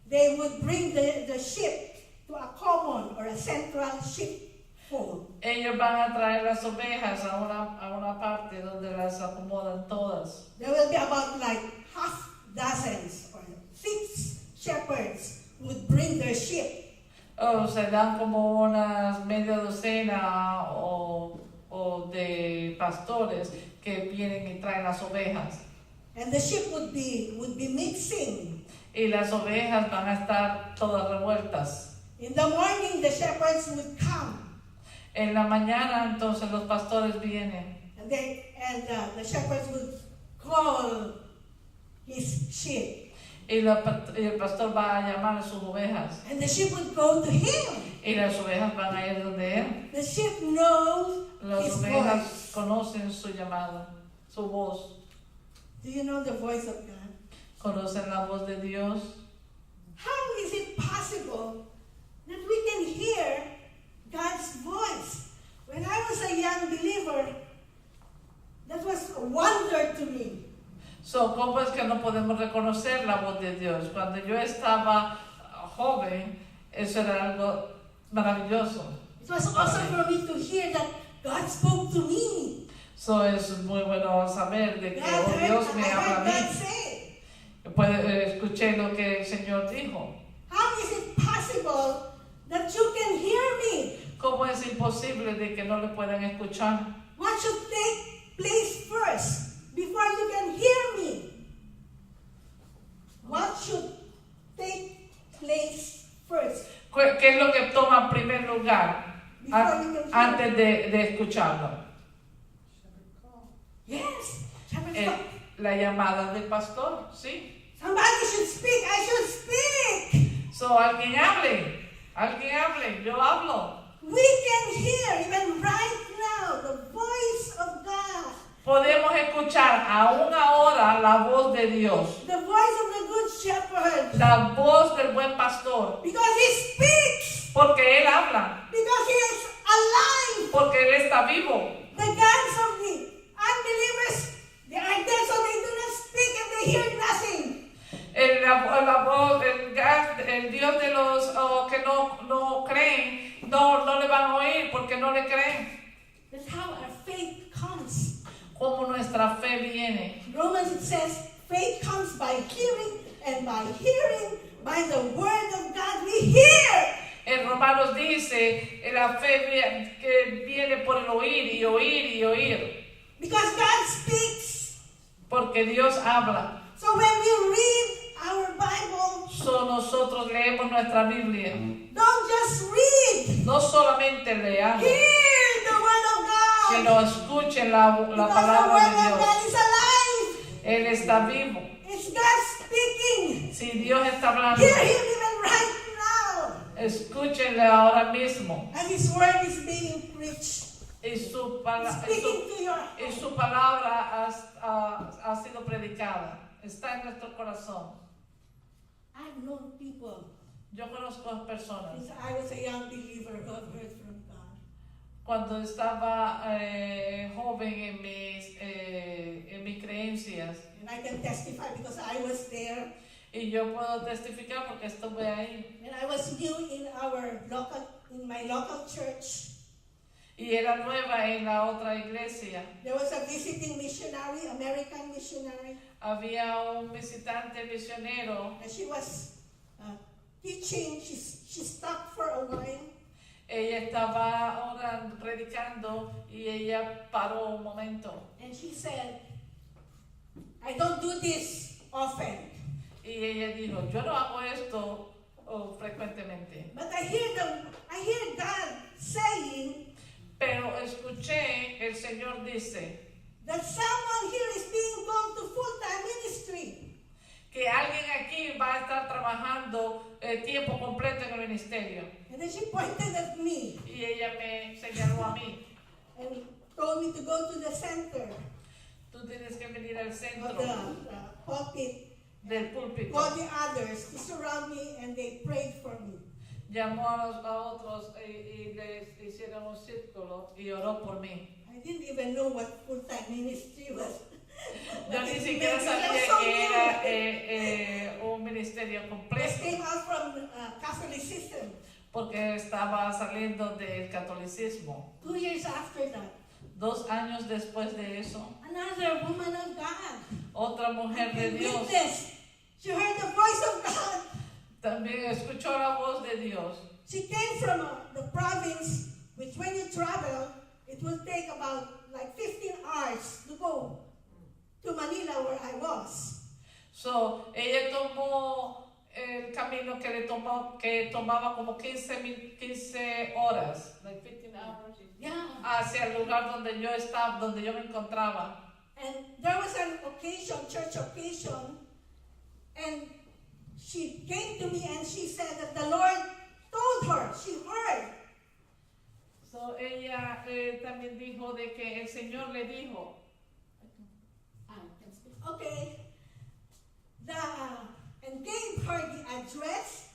they would bring the sheep to a common or a central sheepfold. Ellos van a traer las ovejas a una parte donde las acomodan todas. There will be about like half dozens or 6 shepherds would bring their sheep. Se dan como unas media docena o de pastores que vienen y traen las ovejas. And the sheep would be mixing. Y las ovejas van a estar todas revueltas. In the morning, the shepherds would come, En la mañana entonces los pastores vienen and the shepherds would call his sheep, y el pastor va a llamar a sus ovejas. and the sheep would go to him. Y las ovejas van a ir donde él. The sheep knows Las his ovejas voice. conocen su llamado, su voz. Do you know the voice of God? Conocen la voz de Dios. How is it possible that we can hear God's voice? When I was a young believer, that was a wonder to me. So, ¿cómo es que no podemos reconocer la voz de Dios? Cuando yo estaba joven, eso era algo maravilloso. It was awesome for me to hear that God spoke to me. So, es muy bueno saber de que I Dios me habla a heard God mí. say. Escuché lo que el Señor dijo. How is it possible that you can hear me? ¿Cómo es imposible de que no le puedan escuchar? What should take place first before you can hear me? What should take place first ¿Qué es lo que toma primer lugar before you can hear me? antes de escucharlo? Yes. Shepherd's talk. La llamada del pastor, ¿sí? Somebody should speak. I should speak. So, alguien hable, yo hablo. We can hear even right now the voice of God, Podemos escuchar aún ahora la voz de Dios, the voice of the good shepherd, la voz del buen pastor, because he speaks, porque Él habla, because he is alive. porque Él está vivo. The gods of the unbelievers, they are dead, so they do not speak and they hear nothing. La voz, el Dios de los que no creen, no le van a oír porque no le creen. That's how our faith comes. Como nuestra fe viene. Romans, it says, faith comes by hearing, and by hearing, by the word of God we hear. En Romanos dice, la fe que viene por el oír y oír y oír. Because God speaks. Porque Dios habla. So when we read our Bible, So nosotros leemos nuestra Biblia. don't just read. No solamente leamos, Hear the word of God. sino escuchen la Because the palabra word de of Dios. God is alive. Él está vivo. It's God speaking. Si Dios está hablando, Hear him even right now. escúchenle ahora mismo. As his word is being preached. Y su Speaking to your y su palabra ha sido predicada. Está en nuestro corazón. I've known people Yo conozco a personas. since I was a young believer who have heard from God. Cuando estaba joven en mis creencias, And I can testify because I was there. y yo puedo testificar porque estuve ahí, And I was new in my local church. y era nueva en la otra iglesia. There was a visiting missionary, American missionary, Había un visitante misionero. and she was teaching. She stopped for a while. Ella estaba orando, predicando, y ella paró un momento. And she said, I don't do this often, Y ella dijo, yo no hago esto frecuentemente, but I hear God saying pero escuché el Señor dice that someone here is being called to full-time ministry. que tiempo completo en el ministerio. And then she pointed at me Y ella me señaló a mí. and told me to go to the center Tú tienes que venir al of centro the pulpit, del púlpito. called the others to surround me, and they prayed for me. Llamó a otros y les hicieron un círculo y oró por mí. I didn't even know what full-time ministry was. Yo ni siquiera It sabía was so que era new. un ministerio Just completo, came out from Catholicism. porque estaba saliendo del catolicismo. 2 years after that, 2 años después de eso, another woman of God, otra mujer de and Dios witness. She heard the voice of God. también escuchó la voz de Dios. She came from the province, which when you travel, it will take about like 15 hours to go to Manila where I was. So, ella tomó el camino que tomaba como 15 horas, like 15 hours, Yeah. hacia el lugar donde yo estaba, donde yo me encontraba. And there was an occasion, church occasion, and she came to me and she said that the Lord told her, she heard, So, ella también dijo de que el Señor le dijo, okay, and gave her the address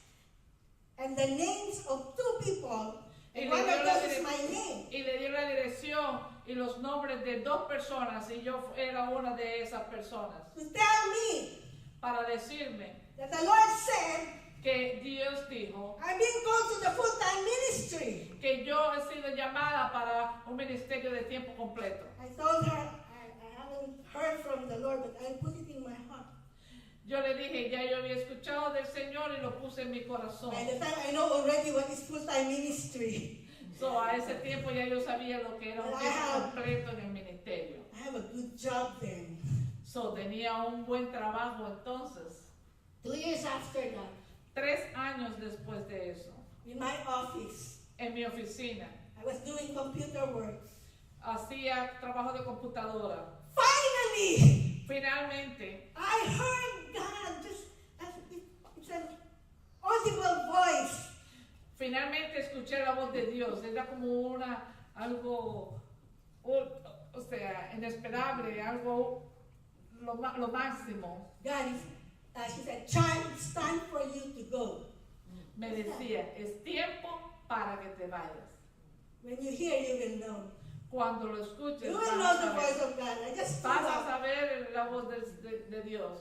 and the names of 2 people, and one of those is my name. y le dio la dirección y los nombres de 2 personas, y yo era una de esas personas, To tell me para decirme that the Lord said, que Dios dijo I'm being called to the full-time ministry. que yo he sido llamada para un ministerio de tiempo completo. I told her, I haven't heard from the Lord, but I put it in my heart. Yo le dije, ya yo había escuchado del Señor y lo puse en mi corazón. By the time I know already what is full-time ministry. So, a ese tiempo ya yo sabía lo que era un But I tiempo have- completo en el ministerio. I have a good job then. So, tenía un buen trabajo entonces. 2 years after that, 3 años después de eso, in my office, en mi oficina, I was doing computer work. hacía trabajo de computadora. Finally, Finalmente, I heard God. It's an audible voice. finalmente escuché la voz de Dios. Era como algo, o sea, inesperable, algo lo máximo. God is, she said, Chan, it's time for you to go. Me decía, es tiempo para que te vayas. When you hear, you will know. Cuando lo escuches, You vas will a know the saber. voice of God. I just stood Vas a up saber la voz de Dios.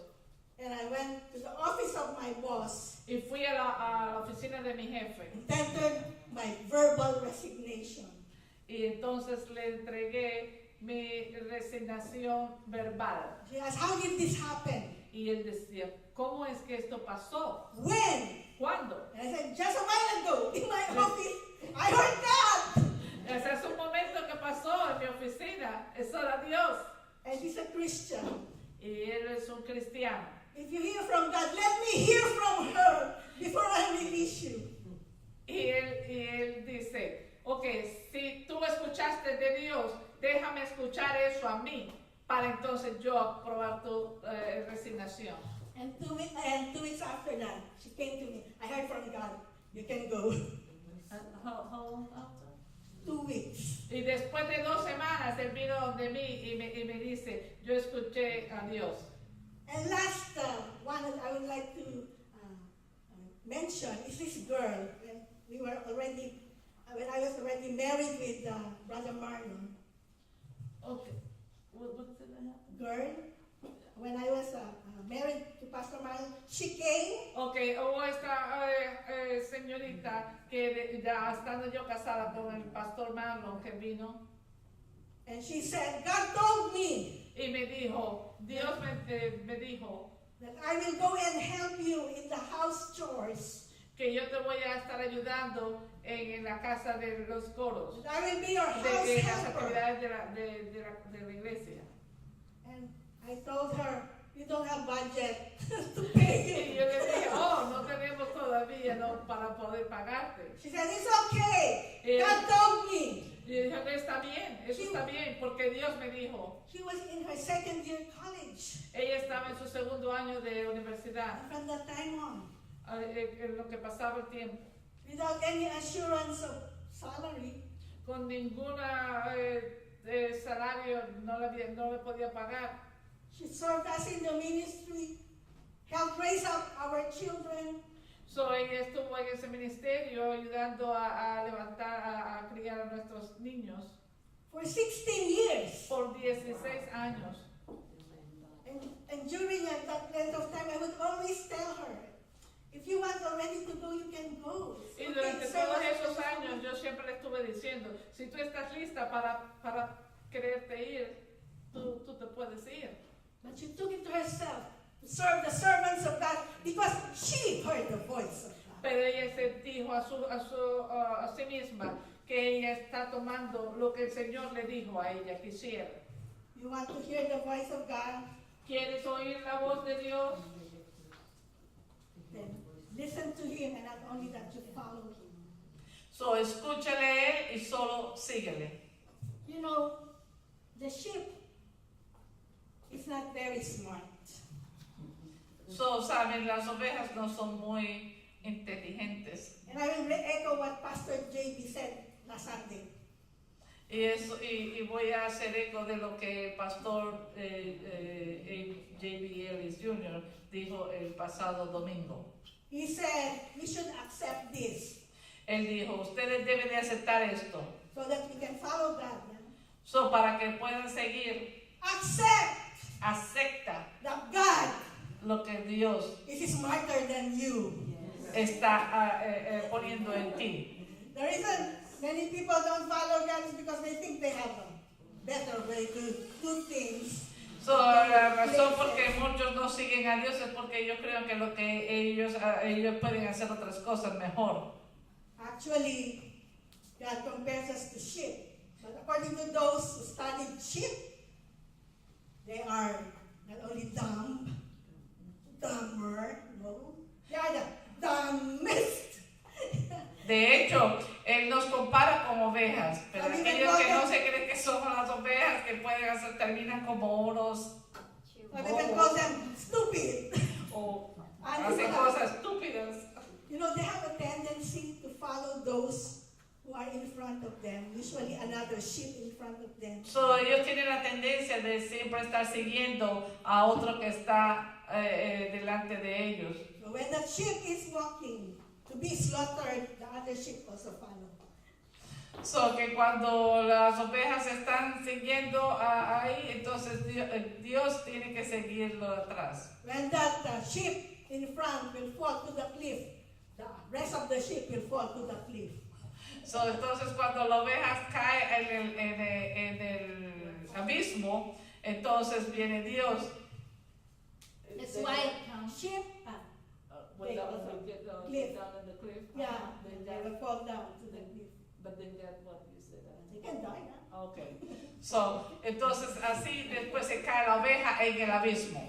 and I went to the office of my boss Y fui a la oficina de mi jefe. and tendered my verbal resignation. Y entonces le entregué mi resignación verbal. She asked, how did this happen? Y él decía, ¿cómo es que esto pasó? When? ¿Cuándo? And I said, just a while ago in my office, I heard God. Ese es un momento que pasó en mi oficina. Eso era Dios. And she's a Christian. Y él es un cristiano. If you hear from God, let me hear from her before I release you. Y él dice, ok, si tú escuchaste de Dios, déjame escuchar eso a mí, para entonces yo aprobar tu resignación. And 2 weeks after that, she came to me. I heard from God. You can go. How long after? 2 weeks. Y después de 2 semanas, él vino donde mí y me dice, yo escuché a Dios. And last one that I would like to mention is this girl. When I was already married with Brother Marlon. Okay. What's it? Girl, when I was married to Pastor Marlon, she came. Ok, hubo esta señorita que ya estando yo casada con el pastor Marlon que vino And she said, God told me y me dijo, Dios me dijo that I will go and help you in the house chores. que yo te voy a estar ayudando en la casa de los coros, That I will be your house de las helper. actividades de la iglesia. And I told her, you don't have budget to Y pay yo you. le dije, no tenemos todavía para poder pagarte. She said, it's okay. Yeah. God told me. Y yo dije, está bien, eso está bien, porque Dios me dijo. She was in her second year college. Ella estaba en su segundo año de universidad. And from that time on, en lo que pasaba el tiempo, without any assurance of salary. con ninguna salario, no le podía pagar. She served us in the ministry, helped raise up our children. So ella estuvo en ese ministerio ayudando a levantar, a criar a nuestros niños For 16 years. por 16 años. And during that length of time, I would always tell her, if you want already to go, you can go. Y Okay, durante serve todos us esos for años yo siempre le estuve diciendo, si tú estás lista para quererte ir, tú te puedes ir. But she took it to herself to serve the servants of God because she heard the voice of God. Pero ella se dijo a sí misma que ella está tomando lo que el Señor le dijo a ella que hiciera. You want to hear the voice of God? ¿Quieres oír la voz de Dios? Then listen to Him, and not only that, you follow Him. So escúchale a él y solo síguele. You know, the sheep is not very smart. So, saben, las ovejas no son muy inteligentes. And I will echo what Pastor JB said last Sunday. Y voy a hacer eco de lo que el pastor J.B. Ellis Jr. dijo el pasado domingo. He said we should accept this Él dijo, ustedes deben de aceptar esto. so that we can follow God. So, para que puedan seguir, Accept acepta that God lo que Dios is smarter than you. está poniendo en ti. The reason many people don't follow God is because they think they have a better way to do things. So, la razón por que muchos no siguen a Dios es porque ellos creen que lo que ellos pueden hacer otras cosas mejor. Actually, God compares us to sheep. But according to those who studied sheep, they are not only dumber, no, they are the dumbest. De hecho, Él nos compara con ovejas, pero A mí me aquellos que toca- no se creen que somos las ovejas que pueden hacer, terminan como unos Or they can call them stupid. o And hacen cosas estúpidas. you know, they have a tendency to follow those who are in front of them, usually another sheep in front of them. So, ellos tienen la tendencia de siempre estar siguiendo a otro que está delante de ellos. So when the sheep is walking to be slaughtered, the other sheep also follow. So, que cuando las ovejas están siguiendo ahí, entonces Dios tiene que seguirlo atrás. When that sheep in front will fall to the cliff, the rest of the sheep will fall to the cliff. So, entonces cuando la oveja cae en el abismo, entonces viene Dios. That's why sheep, When They the go ovejas get cliff. down in the cliff, yeah, then they that, will fall down to the cliff. but then that what you said. They can die, huh? Okay. So, entonces así después se cae la oveja en el abismo.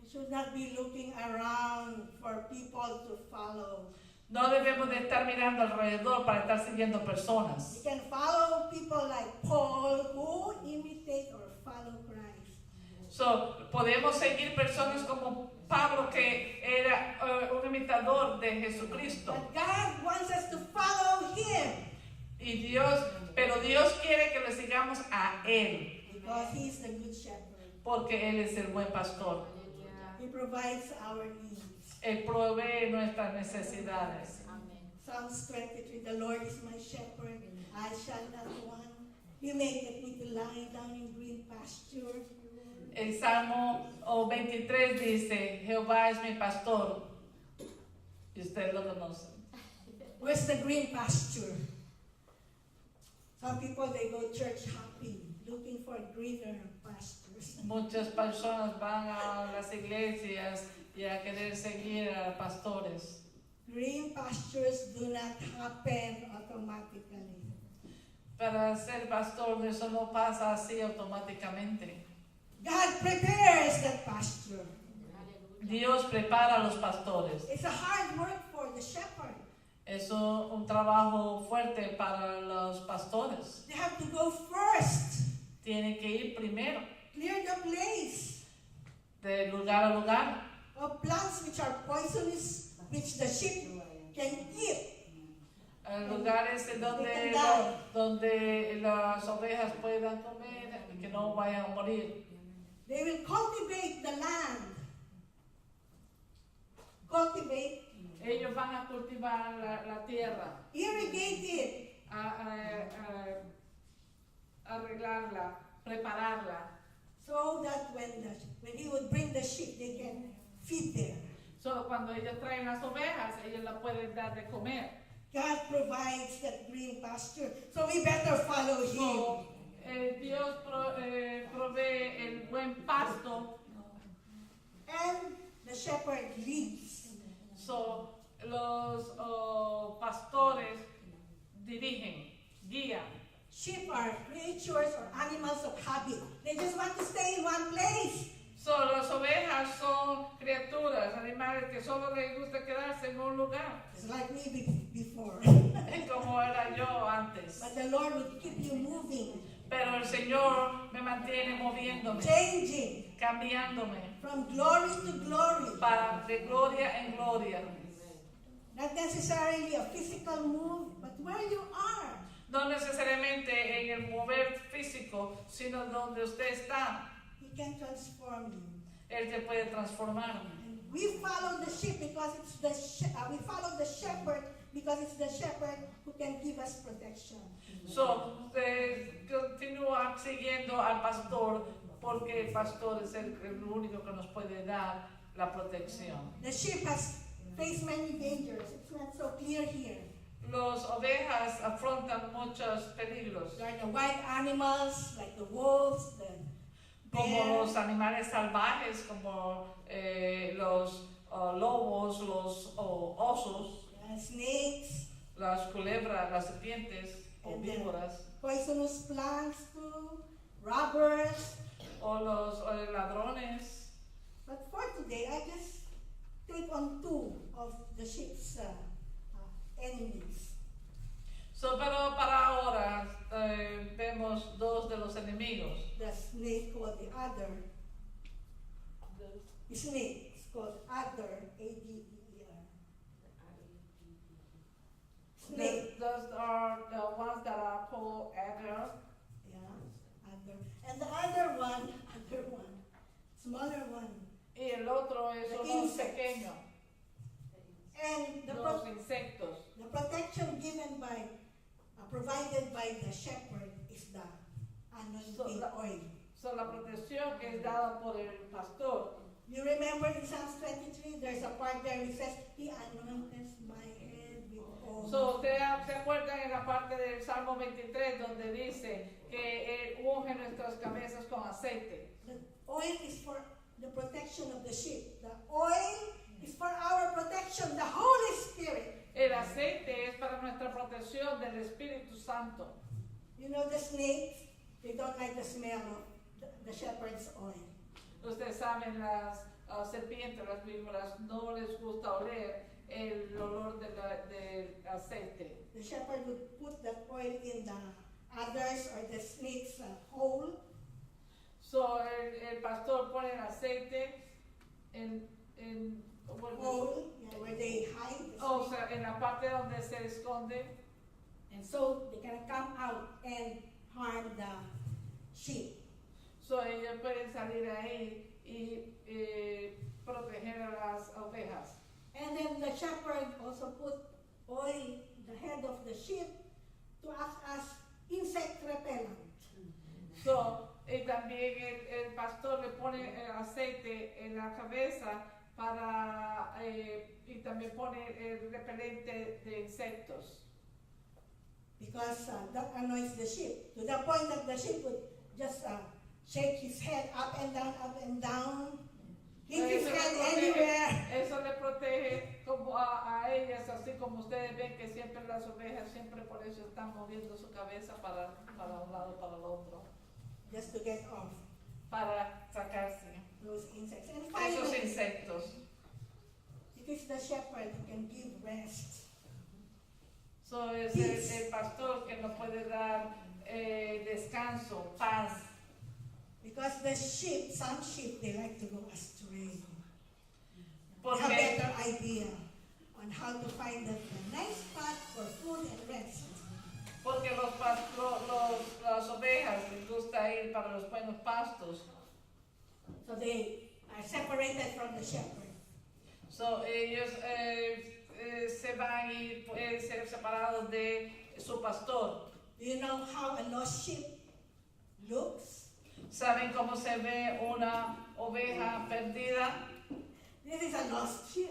We should not be looking around for people to follow. No debemos de estar mirando alrededor para estar siguiendo We personas. can follow people like Paul who imitate or follow Christ. So, podemos seguir personas como Pablo, que era un imitador de Jesucristo. But God wants us to follow Him Pero Dios quiere que le sigamos a Él, because He is the good shepherd. porque Él es el buen pastor. He provides our needs. Él provee nuestras necesidades. Psalms 23, the Lord is my shepherd, I shall not want. He maketh me to lie down in green pasture. El Salmo 23 dice, Jehová es mi pastor. Y usted lo conoce. Where's the green pasture? Some people, they go church hopping, looking for greener pastures. Muchas personas van a las iglesias y a querer seguir a pastores. Green pastures do not happen automatically. Para ser pastor eso no pasa así automáticamente. God prepares that pasture. Dios prepara a los pastores. It's a hard work for the shepherd. Es un trabajo fuerte para los pastores. They have to go first, Tienen que ir primero, clear the place. de lugar a lugar. of plants which are poisonous, which the sheep can eat. Lugares en donde, donde las ovejas puedan comer y que no vayan a morir. They will cultivate the land. Cultivate, Ellos van a cultivar la tierra, irrigate it, arreglarla, prepararla. so that when he would bring the sheep, they can feed there. Solo cuando ellos traen las ovejas, ellos las pueden dar de comer. God provides that green pasture, so we better follow him. So, Dios provee el buen pasto. And the shepherd leads. So, los pastores dirigen, guían. Sheep are creatures or animals of habit. They just want to stay in one place. So, las ovejas son criaturas, animales que solo les gusta quedarse en un lugar. It's like me before. Como era yo antes. But the Lord would keep you moving, Pero el Señor me mantiene moviéndome, changing cambiándome, from glory to glory. para de gloria en gloria. Not necessarily a physical move, but where you are. No necesariamente en el mover físico, sino donde usted está. He can transform you. Él te puede transformar. And we follow the sheep because it's we follow the shepherd because it's the shepherd who can give us protection. So, usted continúa siguiendo al pastor porque el pastor es el único que nos puede dar la protección. The sheep has faced many dangers. It's not so clear here. Los ovejas afrontan muchos peligros, There are the wild animals like the wolves, the como bear, los animales salvajes, como los lobos, los osos, snakes, las culebras, las serpientes o víboras, poisonous plants too, robbers. o los ladrones. But for today, I just take on two of the sheep's enemies. So, pero para ahora vemos dos de los enemigos. The snake called the adder. The snake is called adder, A-D-D-E-R. Snake, Those are the ones that are called adder. yeah, adder. And the other one, smaller one. Y el otro es The uno insects. pequeño, And los insectos. the protection given by, provided by the shepherd is the anointing oil. So, la protección que es dada por el pastor. You remember in Psalms 23, there's a part there which says, He anoints my head with oil. So, ustedes se acuerdan en la parte del Salmo 23 donde dice que Él unge nuestras cabezas con aceite. The oil is for the protection of the sheep. The oil is for our protection, the Holy Spirit. El aceite es para nuestra protección del Espíritu Santo. You know the snakes, they don't like the smell of the shepherd's oil. Ustedes saben, las serpientes, las víboras, no les gusta oler el olor del aceite. The shepherd would put that oil in the others or the snake's hole. So, el pastor pone el aceite en Hole, yeah, where they hide the o snake. sea, en la parte donde se esconde, And so they can come out and harm the sheep. so ellos pueden salir ahí y proteger a las ovejas. And then the shepherd also put oil in the head of the sheep to act as insect repellent. So, y también el pastor le pone aceite en la cabeza para y también pone el repelente de insectos. Because that annoys the sheep, to the point that the sheep would just shake his head up and down, hit his head anywhere. Eso le protege como a ellas, así como ustedes ven que siempre las ovejas siempre por eso están moviendo su cabeza para un lado para el otro, Just to get off para sacarse those insects. And esos finally, insectos. it is the shepherd who can give rest. So es el pastor que nos puede dar descanso, paz. Because the sheep, some sheep, they like to go astray. have Porque, better idea on how to find the nice spot for food and rest. porque las ovejas les gusta ir para los buenos pastos. So they are separated from the shepherd. So, ellos se van y pueden ser separados de su pastor. Do you know how a lost sheep looks? ¿Saben cómo se ve una oveja perdida? This is a lost sheep.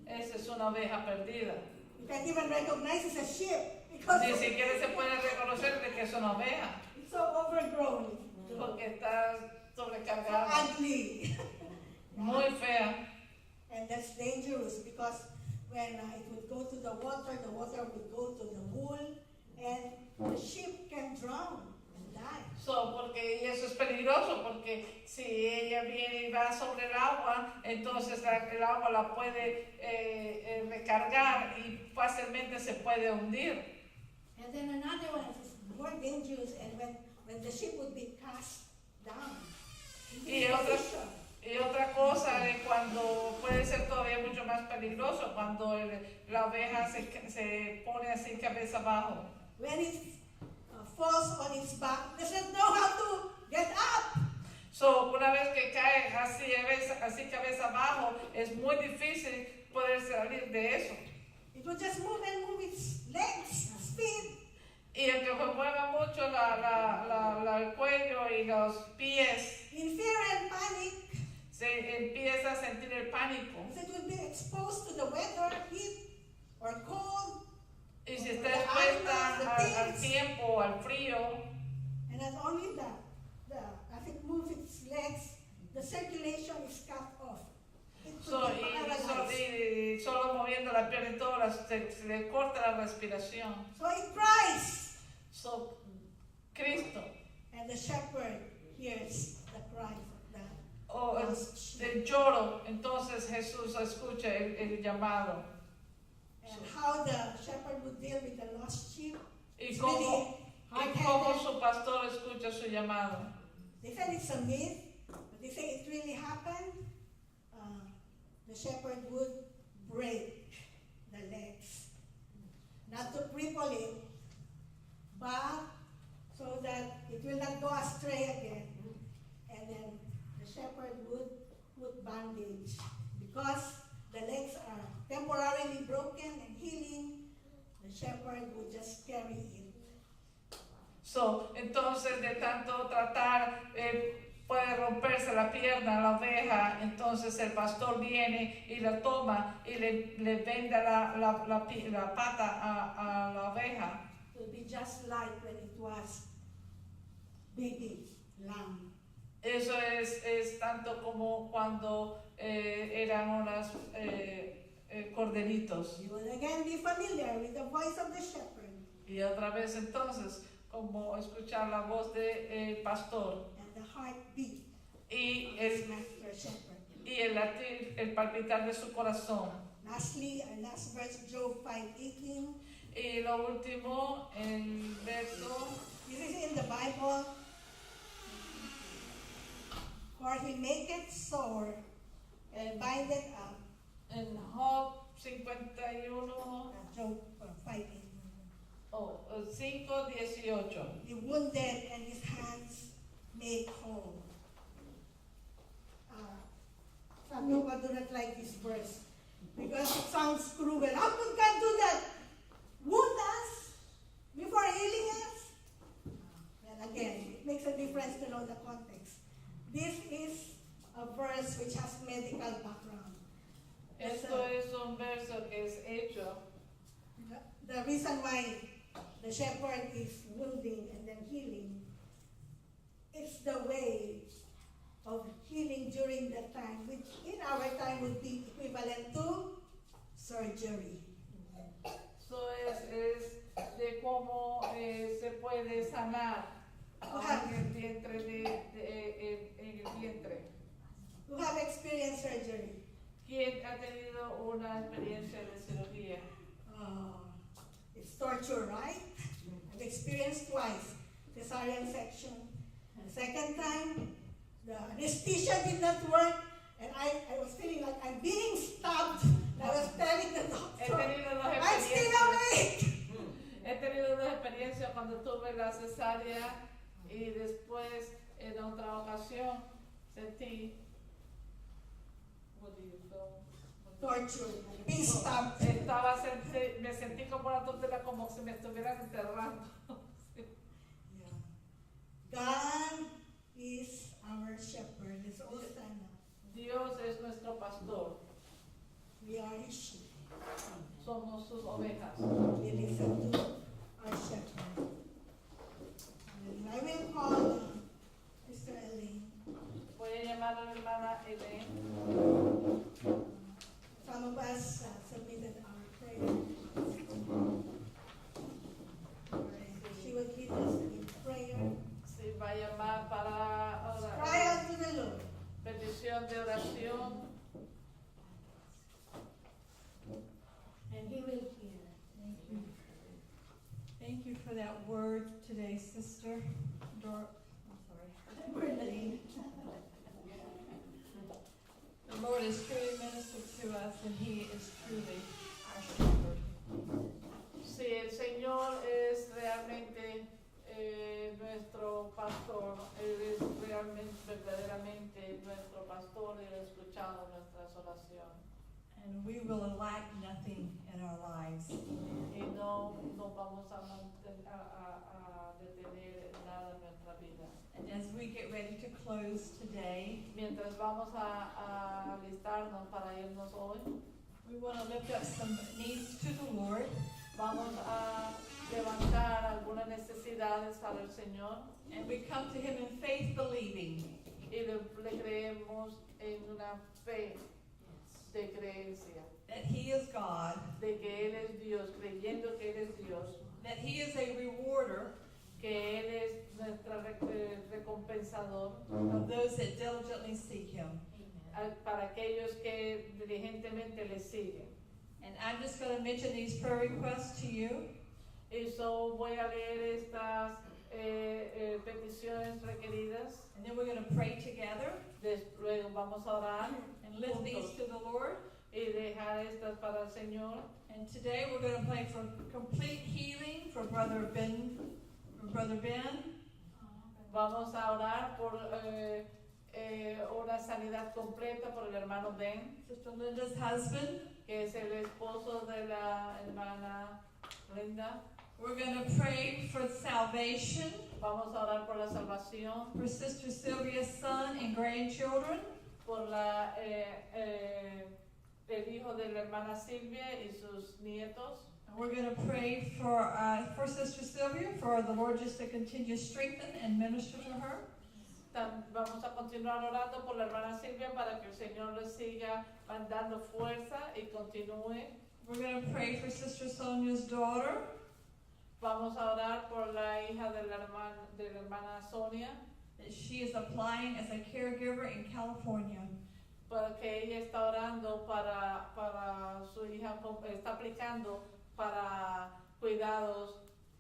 Esa es una oveja perdida. You can't even recognize it's a sheep because Ni siquiera se puede reconocer de que es una oveja, it's so overgrown, porque está so sobrecargada, ugly. muy fea. And that's dangerous because when it would go to the water would go to the wool, and the sheep can drown and die. So, porque y eso es peligroso, porque si ella viene y va sobre el agua, entonces el agua la puede recargar y fácilmente se puede hundir. And then another one is more dangerous, and when the sheep would be cast down. Y otra cosa es cuando puede ser todavía mucho más peligroso, cuando la oveja se pone así cabeza abajo. When it falls on its back, doesn't know how to get up. So, una vez que cae así cabeza abajo, es muy difícil poder salir de eso. It will just move and move its legs, its feet. Y el que mueva mucho el cuello y los pies, In fear and panic, se empieza a sentir el pánico. because it will be exposed to the weather, heat, or cold. Y si está expuesta al tiempo, al frío, And not only that, as it moves its legs, the circulation is cut off. It could be paralyzed. solo moviendo la pierna y todo, se le corta la respiración. So it cries, So, Cristo, and the shepherd hears the cry of the o lost sheep. el lloro, entonces Jesús escucha el llamado. And how the shepherd would deal with the lost sheep. Y It's cómo, really y cómo hard-headed. su pastor escucha su llamado. They said it's a myth, but they say it really happened. The shepherd would break the legs, not to cripple it, but so that it will not go astray again. And then the shepherd would put bandage because the legs are temporarily broken and healing. The shepherd would just carry it. So, entonces de tanto tratar, puede romperse la pierna, la oveja, entonces el pastor viene y la toma y le venda la pata a la oveja. It will be just like when it was baby lamb. Eso es tanto como cuando eran unos corderitos. You will again be familiar with the voice of the shepherd Y otra vez entonces, como escuchar la voz del pastor and the heartbeat y of his el, master shepherd. y el latir, el palpitar de su corazón. Lastly, our last verse, Job 5:18. Y lo último, el verso, This is in the Bible. For he maketh sore and bindeth up. en Job 51, Job 5:18. 5:18. He wounded and his hands made whole. Some people do not like this verse because it sounds cruel. How could God do that? Wound us before healing us? And again, it makes a difference to know the context. This is a verse which has medical background. Esto es un verso que es hecho. The reason why the shepherd is wounding and then healing, it's the way of healing during that time, which in our time would be equivalent to surgery. Eso es de cómo se puede sanar en el vientre en el vientre. Who have experienced surgery? ¿Quién ha tenido una experiencia de cirugía? It's torture, right? I've experienced twice cesarean section. The second time, the anesthesia did not work, And I was feeling like I'm being stabbed. And I was telling the He doctor, tenido dos I'm still experiencias. awake. He tenido dos experiencias cuando tuve la cesárea y después en otra ocasión sentí, what do you feel? Torture, being stabbed. Me sentí como una tortura, como si me estuvieran enterrando. Yeah. God is our shepherd. It's Hosanna. Dios es nuestro pastor, We are his sheep. somos sus ovejas. We listen to our shepherd. And I will call Mr. Elaine. Voy a llamar a la hermana Elaine. Some of us submitted our prayer. She will lead us in prayer. Sí, va a llamar para Cry out to the Lord. petición de oración. And he will hear. Thank you. Thank you for that word today, Sister I'm sorry. Berlin. The Lord has truly ministered to us, and He is truly our shepherd. Sí, el Señor es realmente nuestro pastor. Él es realmente, verdaderamente nuestro pastor y ha escuchado nuestras oraciones. And we will lack nothing in our lives. Y no vamos a detener nada en nuestra vida. And as we get ready to close today, Mientras vamos a alistarnos para irnos hoy, we want to lift up some needs to the Lord. vamos a levantar algunas necesidades para el Señor And we come to Him in faith, believing y le creemos en una fe de creencia, that He is God, de que Él es Dios, creyendo que Él es Dios, that He is a rewarder que Él es nuestro recompensador of those that diligently seek Him. para aquellos que diligentemente le siguen. And I'm just going to mention these prayer requests to you. Y so voy a leer estas peticiones requeridas. And then we're going to pray together Luego vamos a orar and lift these to the Lord. y dejar estas para el Señor. And today we're going to pray for complete healing for Brother Ben. Vamos a orar por una sanidad completa por el hermano Ben, Sister Linda's husband. que es el esposo de la hermana Linda. We're going to pray for salvation Vamos a orar por la salvación, for Sister Sylvia's son and grandchildren. por el hijo de la hermana Silvia y sus nietos. And we're going to pray for Sister Sylvia, for the Lord just to continue to strengthen and minister to her. Vamos a continuar orando por la hermana Silvia para que el Señor le siga mandando fuerza y continúe. We're going to pray for Sister Sonia's daughter. Vamos a orar por la hija de la hermana Sonia, That she is applying as a caregiver in California. para que ella está orando para su hija, está aplicando para cuidados,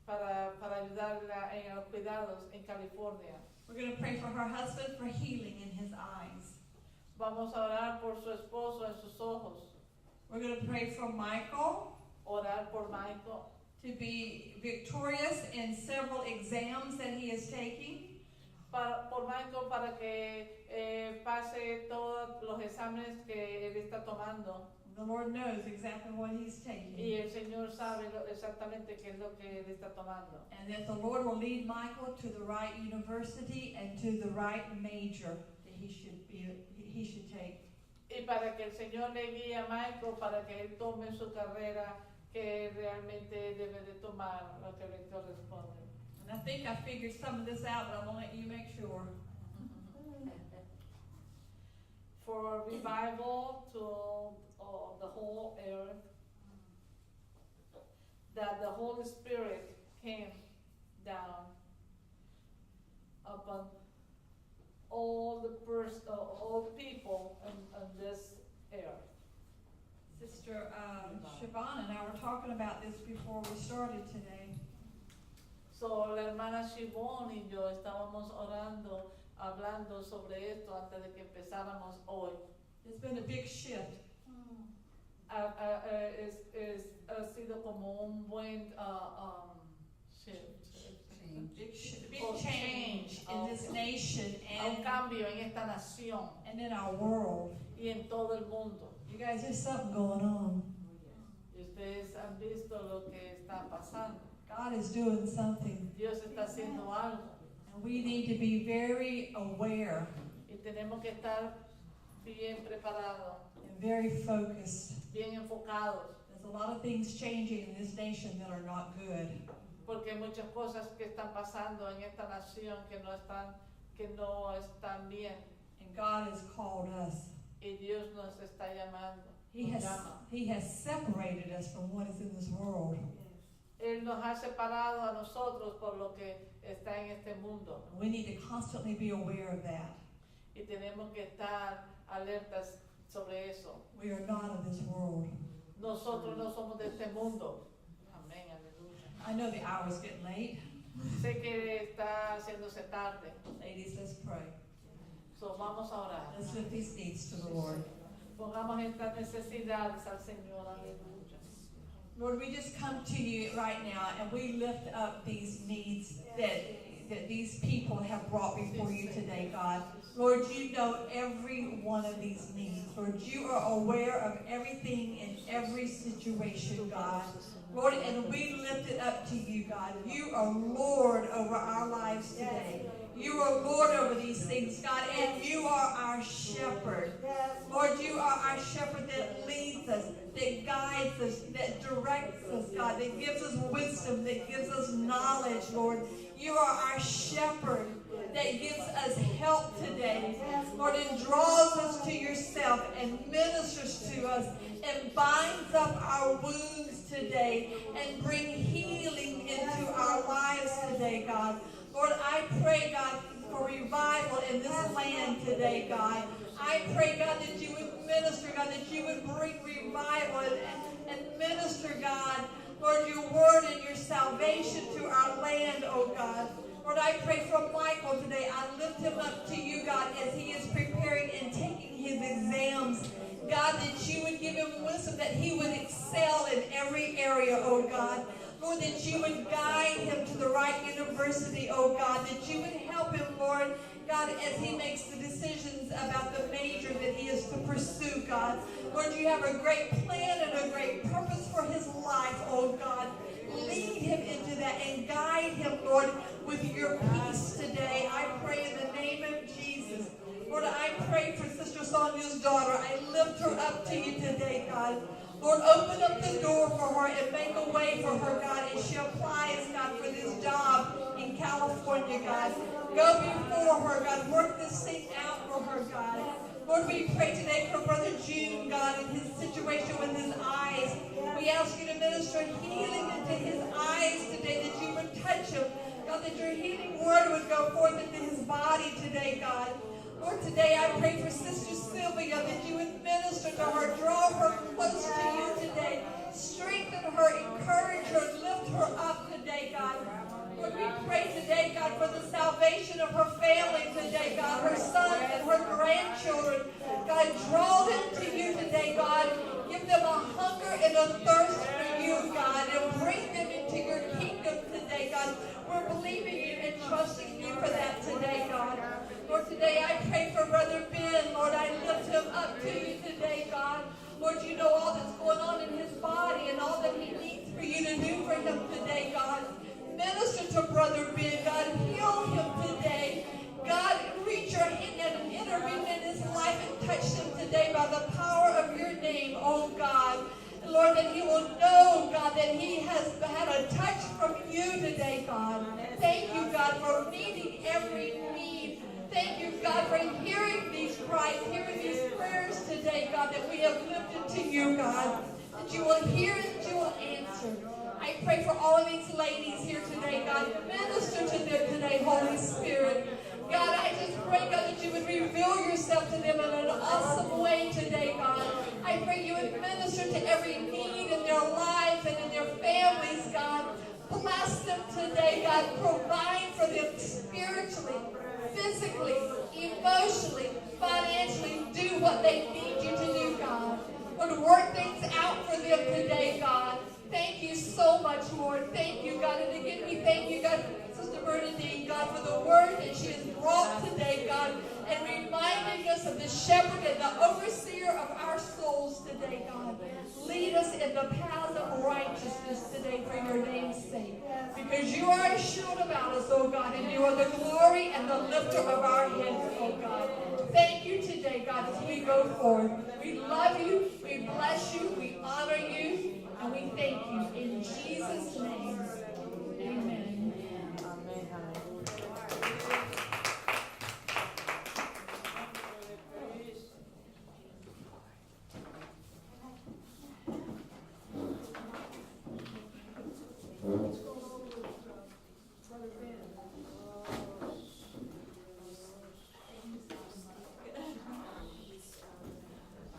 para ayudarla en los cuidados en California. We're going to pray for her husband for healing in his eyes. Vamos a orar por su esposo en sus ojos, We're going to pray for Michael orar por Michael, to be victorious in several exams that he is taking. por Michael para que pase todos los exámenes que él está tomando. The Lord knows exactly what he's taking. Y el Señor sabe exactamente qué es lo que él está tomando. And that the Lord will lead Michael to the right university and to the right major that he should take. Y para que el Señor le guíe a Michael para que él tome su carrera que realmente debe de tomar, lo que le corresponde. And I think I figured some of this out, but I'm going to let you make sure. For revival to the whole earth, that the Holy Spirit came down upon all people on this earth. Sister Siobhan and I were talking about this before we started today. So, la hermana Shibón y yo estábamos hablando sobre esto antes de que empezáramos hoy. There's been a big shift. Ha sido como un buen Big Oh, change in this nation un cambio en esta nación and in our world. y en todo el mundo. You guys, there's something going on. Y ustedes han visto lo que está pasando. God is doing something, Dios está haciendo algo and we need to be very aware y tenemos que estar bien preparados, and very focused. bien enfocados, There's a lot of things changing in this nation that are not good. porque hay muchas cosas que están pasando en esta nación que no están bien. And God has called us. Y Dios nos está llamando. He Nos has, llama. he has separated us from what is in this world. Él nos ha separado a nosotros por lo que está en este mundo. We need to constantly be aware of that. Y tenemos que estar alertas sobre eso. We are not of this world. Nosotros no somos de este mundo. Amén, aleluya. I know the hour's getting late. Sé que está haciéndose tarde. Ladies, let's pray. So, vamos a orar. Let's lift these needs to the Lord. Pongamos estas necesidades al Señor, aleluya. Lord, we just come to you right now and we lift up these needs that these people have brought before you today, God. Lord, you know every one of these needs. Lord, you are aware of everything in every situation, God. Lord, and we lift it up to you, God. You are Lord over our lives today. You are Lord over these things, God, and you are our shepherd. Lord, you are our shepherd that leads us, that guides us, that directs us, God, that gives us wisdom, that gives us knowledge, Lord. You are our shepherd that gives us help today, Lord, and draws us to yourself and ministers to us and binds up our wounds today and bring healing into our lives today, God. Lord, I pray, God, for revival in this land today, God. I pray, God, that you would minister, God, that you would bring revival and minister, God, Lord, your word and your salvation to our land, oh God. Lord, I pray for Michael today. I lift him up to you, God, as he is preparing and taking his exams. God, that you would give him wisdom, that he would excel in every area, oh God. Lord, that you would guide him to the right university, oh God, that you would help him, Lord, God, as he makes the decisions about the major that he is to pursue, God. Lord, you have a great plan and a great purpose for his life, oh God. Lead him into that and guide him, Lord, with your peace today. I pray in the name of Jesus. Lord, I pray for Sister Sonia's daughter. I lift her up to you today, God. Lord, open up the door for her and make a way for her, God, as she applies, God, for this job in California, God. Go before her, God. Work this thing out for her, God. Lord, we pray today for Brother June, God, in his situation with his eyes. We ask you to minister healing into his eyes today, that you would touch him. God, that your healing word would go forth into his body today, God. Lord, today I pray for Sister Sylvia, that you would minister to her, draw her close to you today. Strengthen her, encourage her, lift her up today, God. Lord, we pray today, God, for the salvation of her family today, God, her sons and her grandchildren. God, draw them to you today, God. Give them a hunger and a thirst for you, God, and bring them into your kingdom today, God. We're believing you and trusting you for that today, God. Lord, today I pray for Brother Ben. Lord, I lift him up to you today, God. Lord, you know all that's going on in his body and all that he needs for you to do for him today, God. Minister to Brother Ben, God. Heal him today. God, reach your hand and intervene in his life and touch him today by the power of your name, oh God. And Lord, that he will know, God, that he has had a touch from you today, God. Thank you, God, for meeting every need. Thank you, God, for hearing these cries, hearing these prayers today, God, that we have lifted to you, God. That you will hear and that you will answer. I pray for all of these ladies here today, God. Minister to them today, Holy Spirit. God, I just pray, God, that you would reveal yourself to them in an awesome way today, God. I pray you would minister to every need in their lives and in their families, God. Bless them today, God. Provide for them spiritually, physically, emotionally, financially. Do what they need you going to work things out for them today, God. Thank you so much, Lord. Thank you, God. And again, we thank you, God, for Sister Bernadine, God, for the word that she has brought today, God, and reminding us of the shepherd and the overseer of our souls today, God. Lead us in the paths of righteousness today for your name's sake. Because you are a shield about us, oh God, and you are the glory and the lifter of our heads, oh God. Thank you today, God, as we go forward. We love you, we bless you, we honor you, and we thank you in Jesus' name. Amen. Amen.